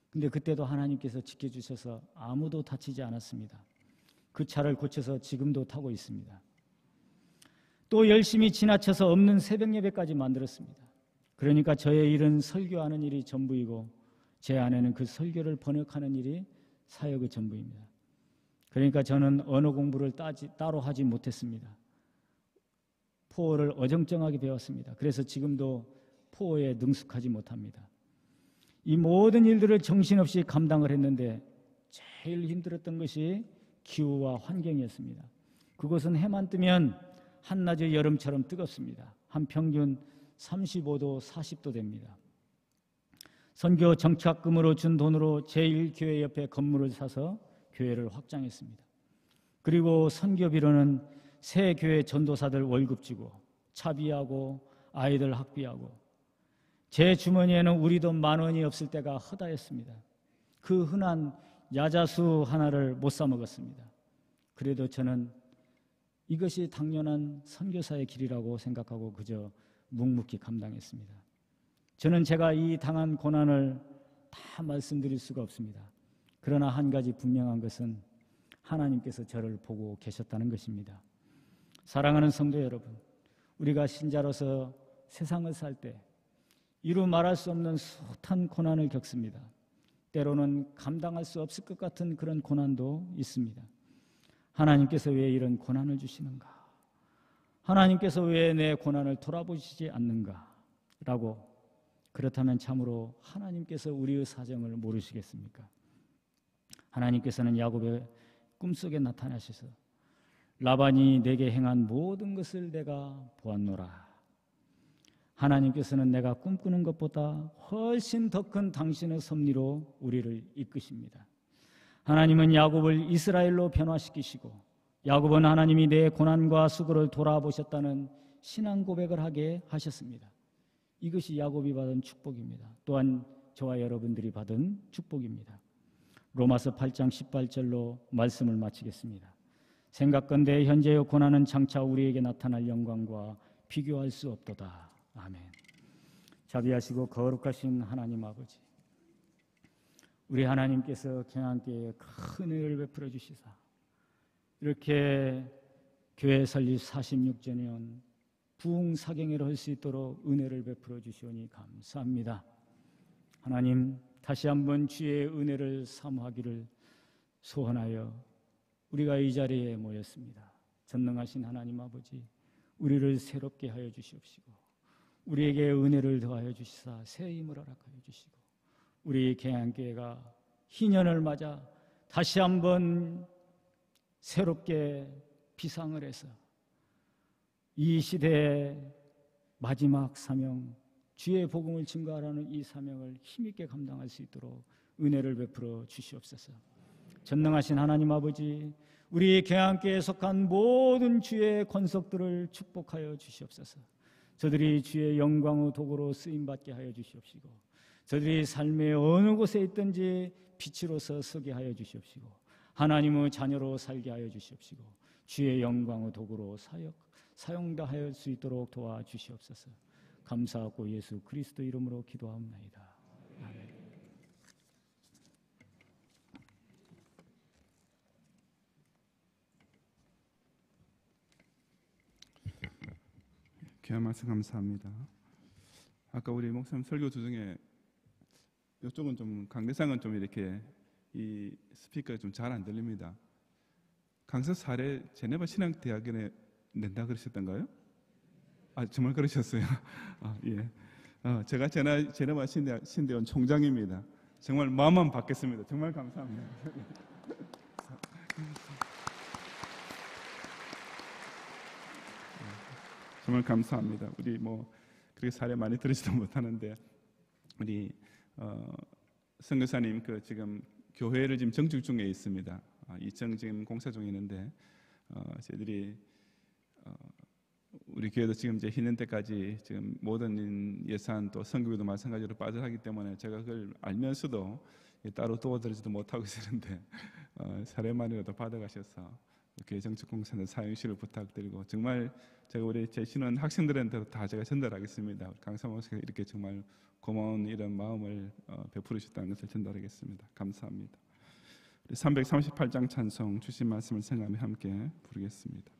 근데 그때도 하나님께서 지켜주셔서 아무도 다치지 않았습니다. 그 차를 고쳐서 지금도 타고 있습니다. 또 열심히 지나쳐서 없는 새벽 예배까지 만들었습니다. 그러니까 저의 일은 설교하는 일이 전부이고 제 아내는 그 설교를 번역하는 일이 사역의 전부입니다. 그러니까 저는 언어 공부를 따로 하지 못했습니다. 포어를 어정쩡하게 배웠습니다. 그래서 지금도 포어에 능숙하지 못합니다. 이 모든 일들을 정신없이 감당을 했는데 제일 힘들었던 것이 기후와 환경이었습니다. 그곳은 해만 뜨면 한낮의 여름처럼 뜨겁습니다. 한 평균 35도, 40도 됩니다. 선교 정착금으로 준 돈으로 제1교회 옆에 건물을 사서 교회를 확장했습니다. 그리고 선교비로는 새 교회 전도사들 월급 주고 차비하고 아이들 학비하고 제 주머니에는 우리 돈 10,000원이 없을 때가 허다했습니다. 그 흔한 야자수 하나를 못 사 먹었습니다. 그래도 저는 이것이 당연한 선교사의 길이라고 생각하고 그저 묵묵히 감당했습니다. 저는 제가 이 당한 고난을 다 말씀드릴 수가 없습니다. 그러나 한 가지 분명한 것은 하나님께서 저를 보고 계셨다는 것입니다. 사랑하는 성도 여러분, 우리가 신자로서 세상을 살 때 이루 말할 수 없는 숱한 고난을 겪습니다. 때로는 감당할 수 없을 것 같은 그런 고난도 있습니다. 하나님께서 왜 이런 고난을 주시는가? 하나님께서 왜 내 고난을 돌아보시지 않는가? 라고, 그렇다면 참으로 하나님께서 우리의 사정을 모르시겠습니까? 하나님께서는 야곱의 꿈속에 나타나셔서 라반이 내게 행한 모든 것을 내가 보았노라. 하나님께서는 내가 꿈꾸는 것보다 훨씬 더 큰 당신의 섭리로 우리를 이끄십니다. 하나님은 야곱을 이스라엘로 변화시키시고 야곱은 하나님이 내 고난과 수고를 돌아보셨다는 신앙 고백을 하게 하셨습니다. 이것이 야곱이 받은 축복입니다. 또한 저와 여러분들이 받은 축복입니다. 로마서 8장 18절로 말씀을 마치겠습니다. 생각건대 현재의 고난은 장차 우리에게 나타날 영광과 비교할 수 없도다. 아멘. 자비하시고 거룩하신 하나님 아버지, 우리 하나님께서 경안교회에 큰 은혜를 베풀어 주시사 이렇게 교회 설립 46주년 부흥사경회를 할 수 있도록 은혜를 베풀어 주시오니 감사합니다. 하나님, 다시 한번 주의 은혜를 사모하기를 소원하여 우리가 이 자리에 모였습니다. 전능하신 하나님 아버지, 우리를 새롭게 하여 주시옵시고 우리에게 은혜를 더하여 주시사 새 힘을 허락하여 주시고 우리 개항교회가 희년을 맞아 다시 한번 새롭게 비상을 해서 이 시대의 마지막 사명, 주의 복음을 증거하라는 이 사명을 힘있게 감당할 수 있도록 은혜를 베풀어 주시옵소서. 전능하신 하나님 아버지, 우리 개항교회에 속한 모든 주의 권속들을 축복하여 주시옵소서. 저들이 주의 영광의 도구로 쓰임받게 하여 주시옵시고 저들이 삶의 어느 곳에 있든지 빛으로서 서게 하여 주시옵시고 하나님의 자녀로 살게 하여 주시옵시고 주의 영광의 도구로 사용하여 수 있도록 도와주시옵소서. 감사하고 예수 그리스도 이름으로 기도하옵나이다. 아멘. 귀한 말씀 감사합니다. 아까 우리 목사님 설교 중에 이쪽은 좀 강대상은 좀 이렇게 이 스피커가 좀 잘 안 들립니다. 강서 사례 제네바 신앙대학원에 낸다 그러셨던가요? 아, 정말 그러셨어요? 아, 예. 제가 제네바 신대원 총장입니다. 정말 마음만 받겠습니다. 정말 감사합니다. 정말 감사합니다. 우리 뭐 그렇게 사례 많이 들으지도 못하는데 우리 선교사님 그 지금 교회를 지금 정축 중에 있습니다. 2층 지금 공사 중에 있는데 저희들이 우리 교회도 지금 이제 희년 때까지 지금 모든 예산 또 선교비도 마찬가지로 빠져나가기 때문에 제가 그걸 알면서도 따로 도와드리지도 못하고 있었는데 사례만이라도 받아가셔서 이렇게 정축공사는 사용실을 부탁드리고 정말 제가 우리 제 신원 학생들한테도 다 제가 전달하겠습니다. 강사 목사가 이렇게 정말 고마운 이런 마음을 베풀으셨다는 것을 전달하겠습니다. 감사합니다. 338장 찬송 주신 말씀을 생각하며 함께 부르겠습니다.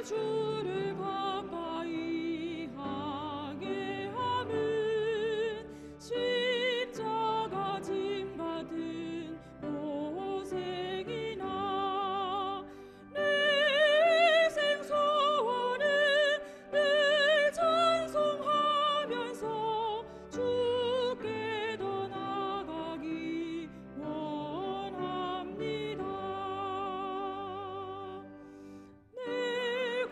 주를 가까이 하게 함은 십자가 짐 받은 고생이나 내 생소원은 늘 찬송하면서 주께 더 나아가기 원합니다. 내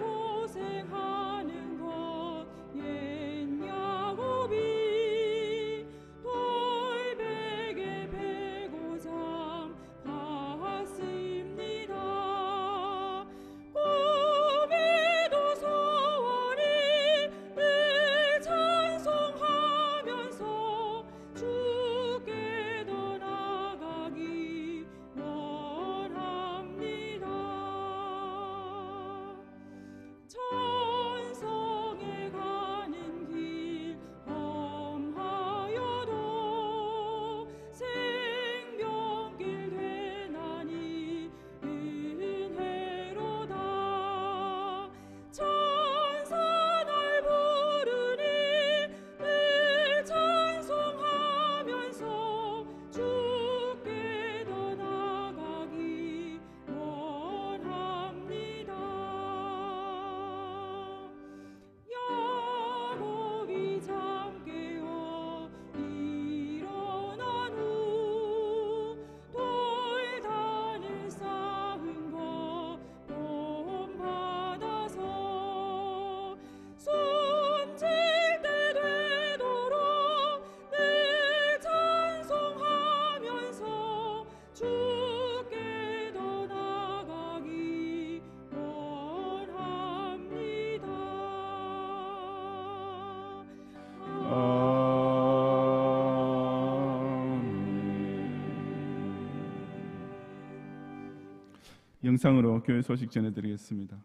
영상으로 교회 소식 전해드리겠습니다.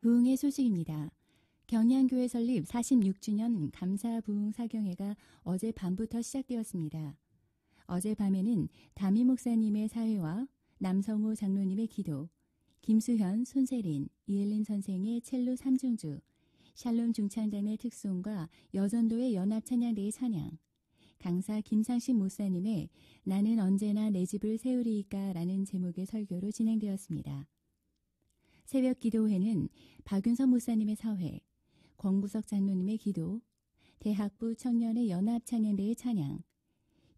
부흥의 소식입니다. 경양교회 설립 46주년 감사 부흥 사경회가 어제 밤부터 시작되었습니다. 어제 밤에는 담임 목사님의 사회와 남성호 장로님의 기도, 김수현, 손세린, 이엘린 선생의 첼로 3중주, 샬롬 중창단의 특송과 여전도의 연합찬양대의 찬양, 강사 김상신 목사님의 나는 언제나 내 집을 세우리이까 라는 제목의 설교로 진행되었습니다. 새벽 기도회는 박윤선 목사님의 사회, 권구석 장로님의 기도, 대학부 청년의 연합찬양대의 찬양,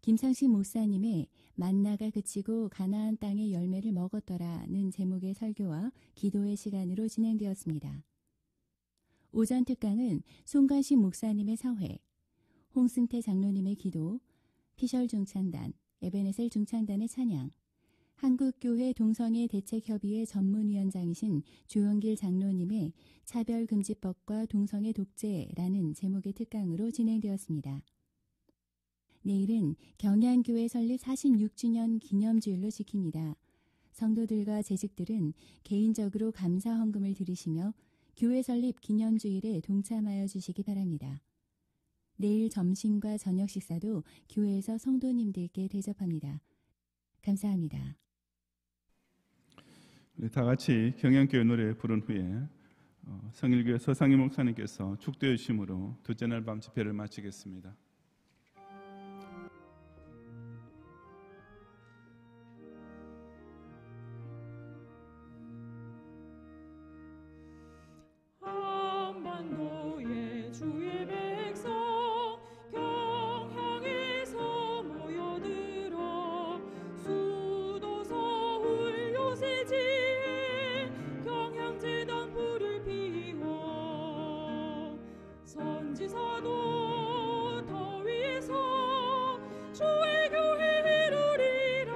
김상신 목사님의 만나가 그치고 가나안 땅의 열매를 먹었더라는 제목의 설교와 기도의 시간으로 진행되었습니다. 오전 특강은 송관신 목사님의 사회, 홍승태 장로님의 기도, 피셜 중창단, 에베네셀 중창단의 찬양, 한국교회 동성애 대책협의회 전문위원장이신 조영길 장로님의 차별금지법과 동성애 독재라는 제목의 특강으로 진행되었습니다. 내일은 경양교회 설립 46주년 기념주일로 지킵니다. 성도들과 재직들은 개인적으로 감사 헌금을 드리시며 교회 설립 기념주일에 동참하여 주시기 바랍니다. 내일 점심과 저녁 식사도 교회에서 성도님들께 대접합니다. 감사합니다. 우리 다 같이 경양교회 노래 부른 후에 성일교회 서상희 목사님께서 축도해 주심으로 둘째 날 밤 집회를 마치겠습니다. 한반도의 주의 백성 경향에서 모여들어 수도 서울 요새지에 경향재단 불을 피워 선지사도 더 위에서 주의 교회 이루리라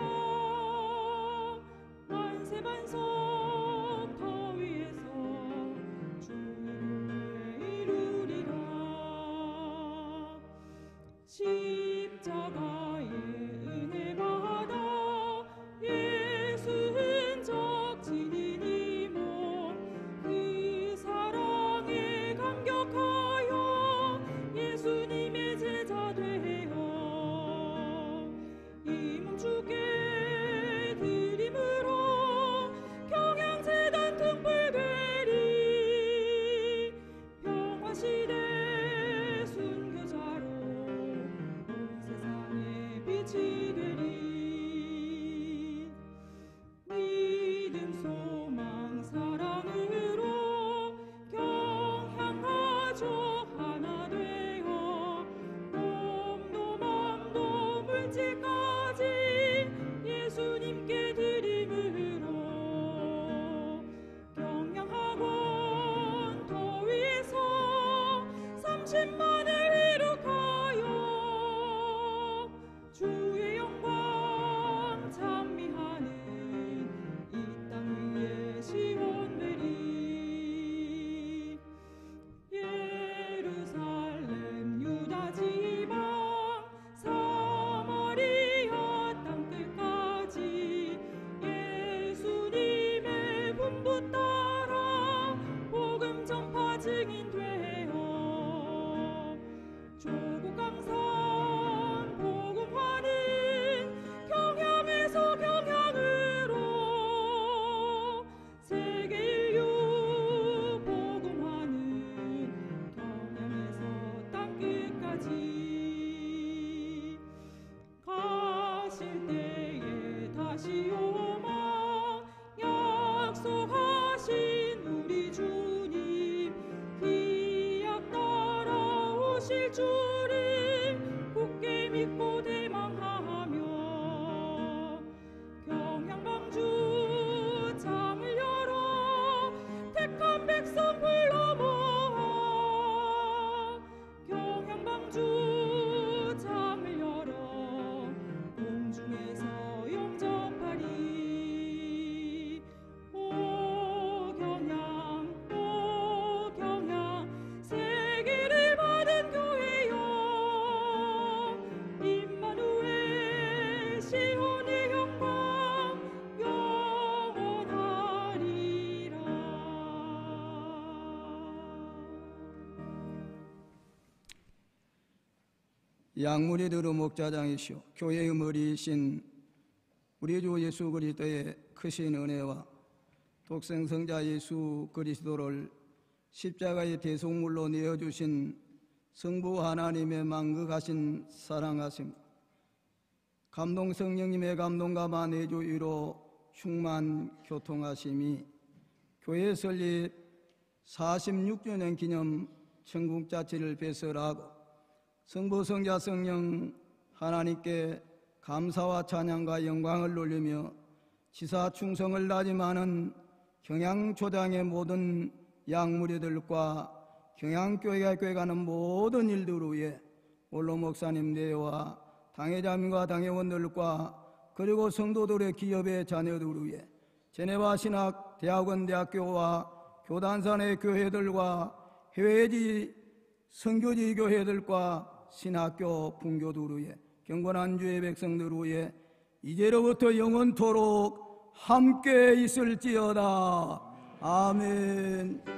만세반석 더 위에서 십자가의 은혜 받아 예수 흔적 지닌 이 몸 그 사랑에 감격하여 예수님의 제자 되어 이 몸 주께 드림으로 경양재단 등불 되리 평화시대 순교자로 세상의 빛이 되리 믿음 소망 사랑으로 경향가족 하나 되어 몸도 맘도 물질까지 예수님께 드림으로 경양학원 더 위에서 30만을 이룩하여 주의 영광 찬미하는 이 땅 위에 시온되리 예루살렘 유다 지방 사마리아 땅 끝까지 예수님의 분부 따라 복음 전파 증인 되어 양무리들의 목자장이시오 교회의 머리이신 우리 주 예수 그리스도의 크신 은혜와 독생성자 예수 그리스도를 십자가의 대속물로 내어주신 성부 하나님의 만극하신 사랑하심, 감동 성령님의 감동과 내주의로 충만 교통하심이 교회 설립 46주년 기념 천국자치를 배설하고 성부 성자 성령 하나님께 감사와 찬양과 영광을 돌리며 지사 충성을 다짐하는 경양초장의 모든 양무리들과 경양교회가 꿰가는 모든 일들 위해 원로 목사님 내와 당회자님과 당회원들과 그리고 성도들의 기업의 자녀들 위해 제네바 신학 대학원 대학교와 교단산의 교회들과 해외지 선교지 교회들과 신학교 분교들 위해 경건한 주의 백성들 위해 이제로부터 영원토록 함께 있을지어다. 아멘.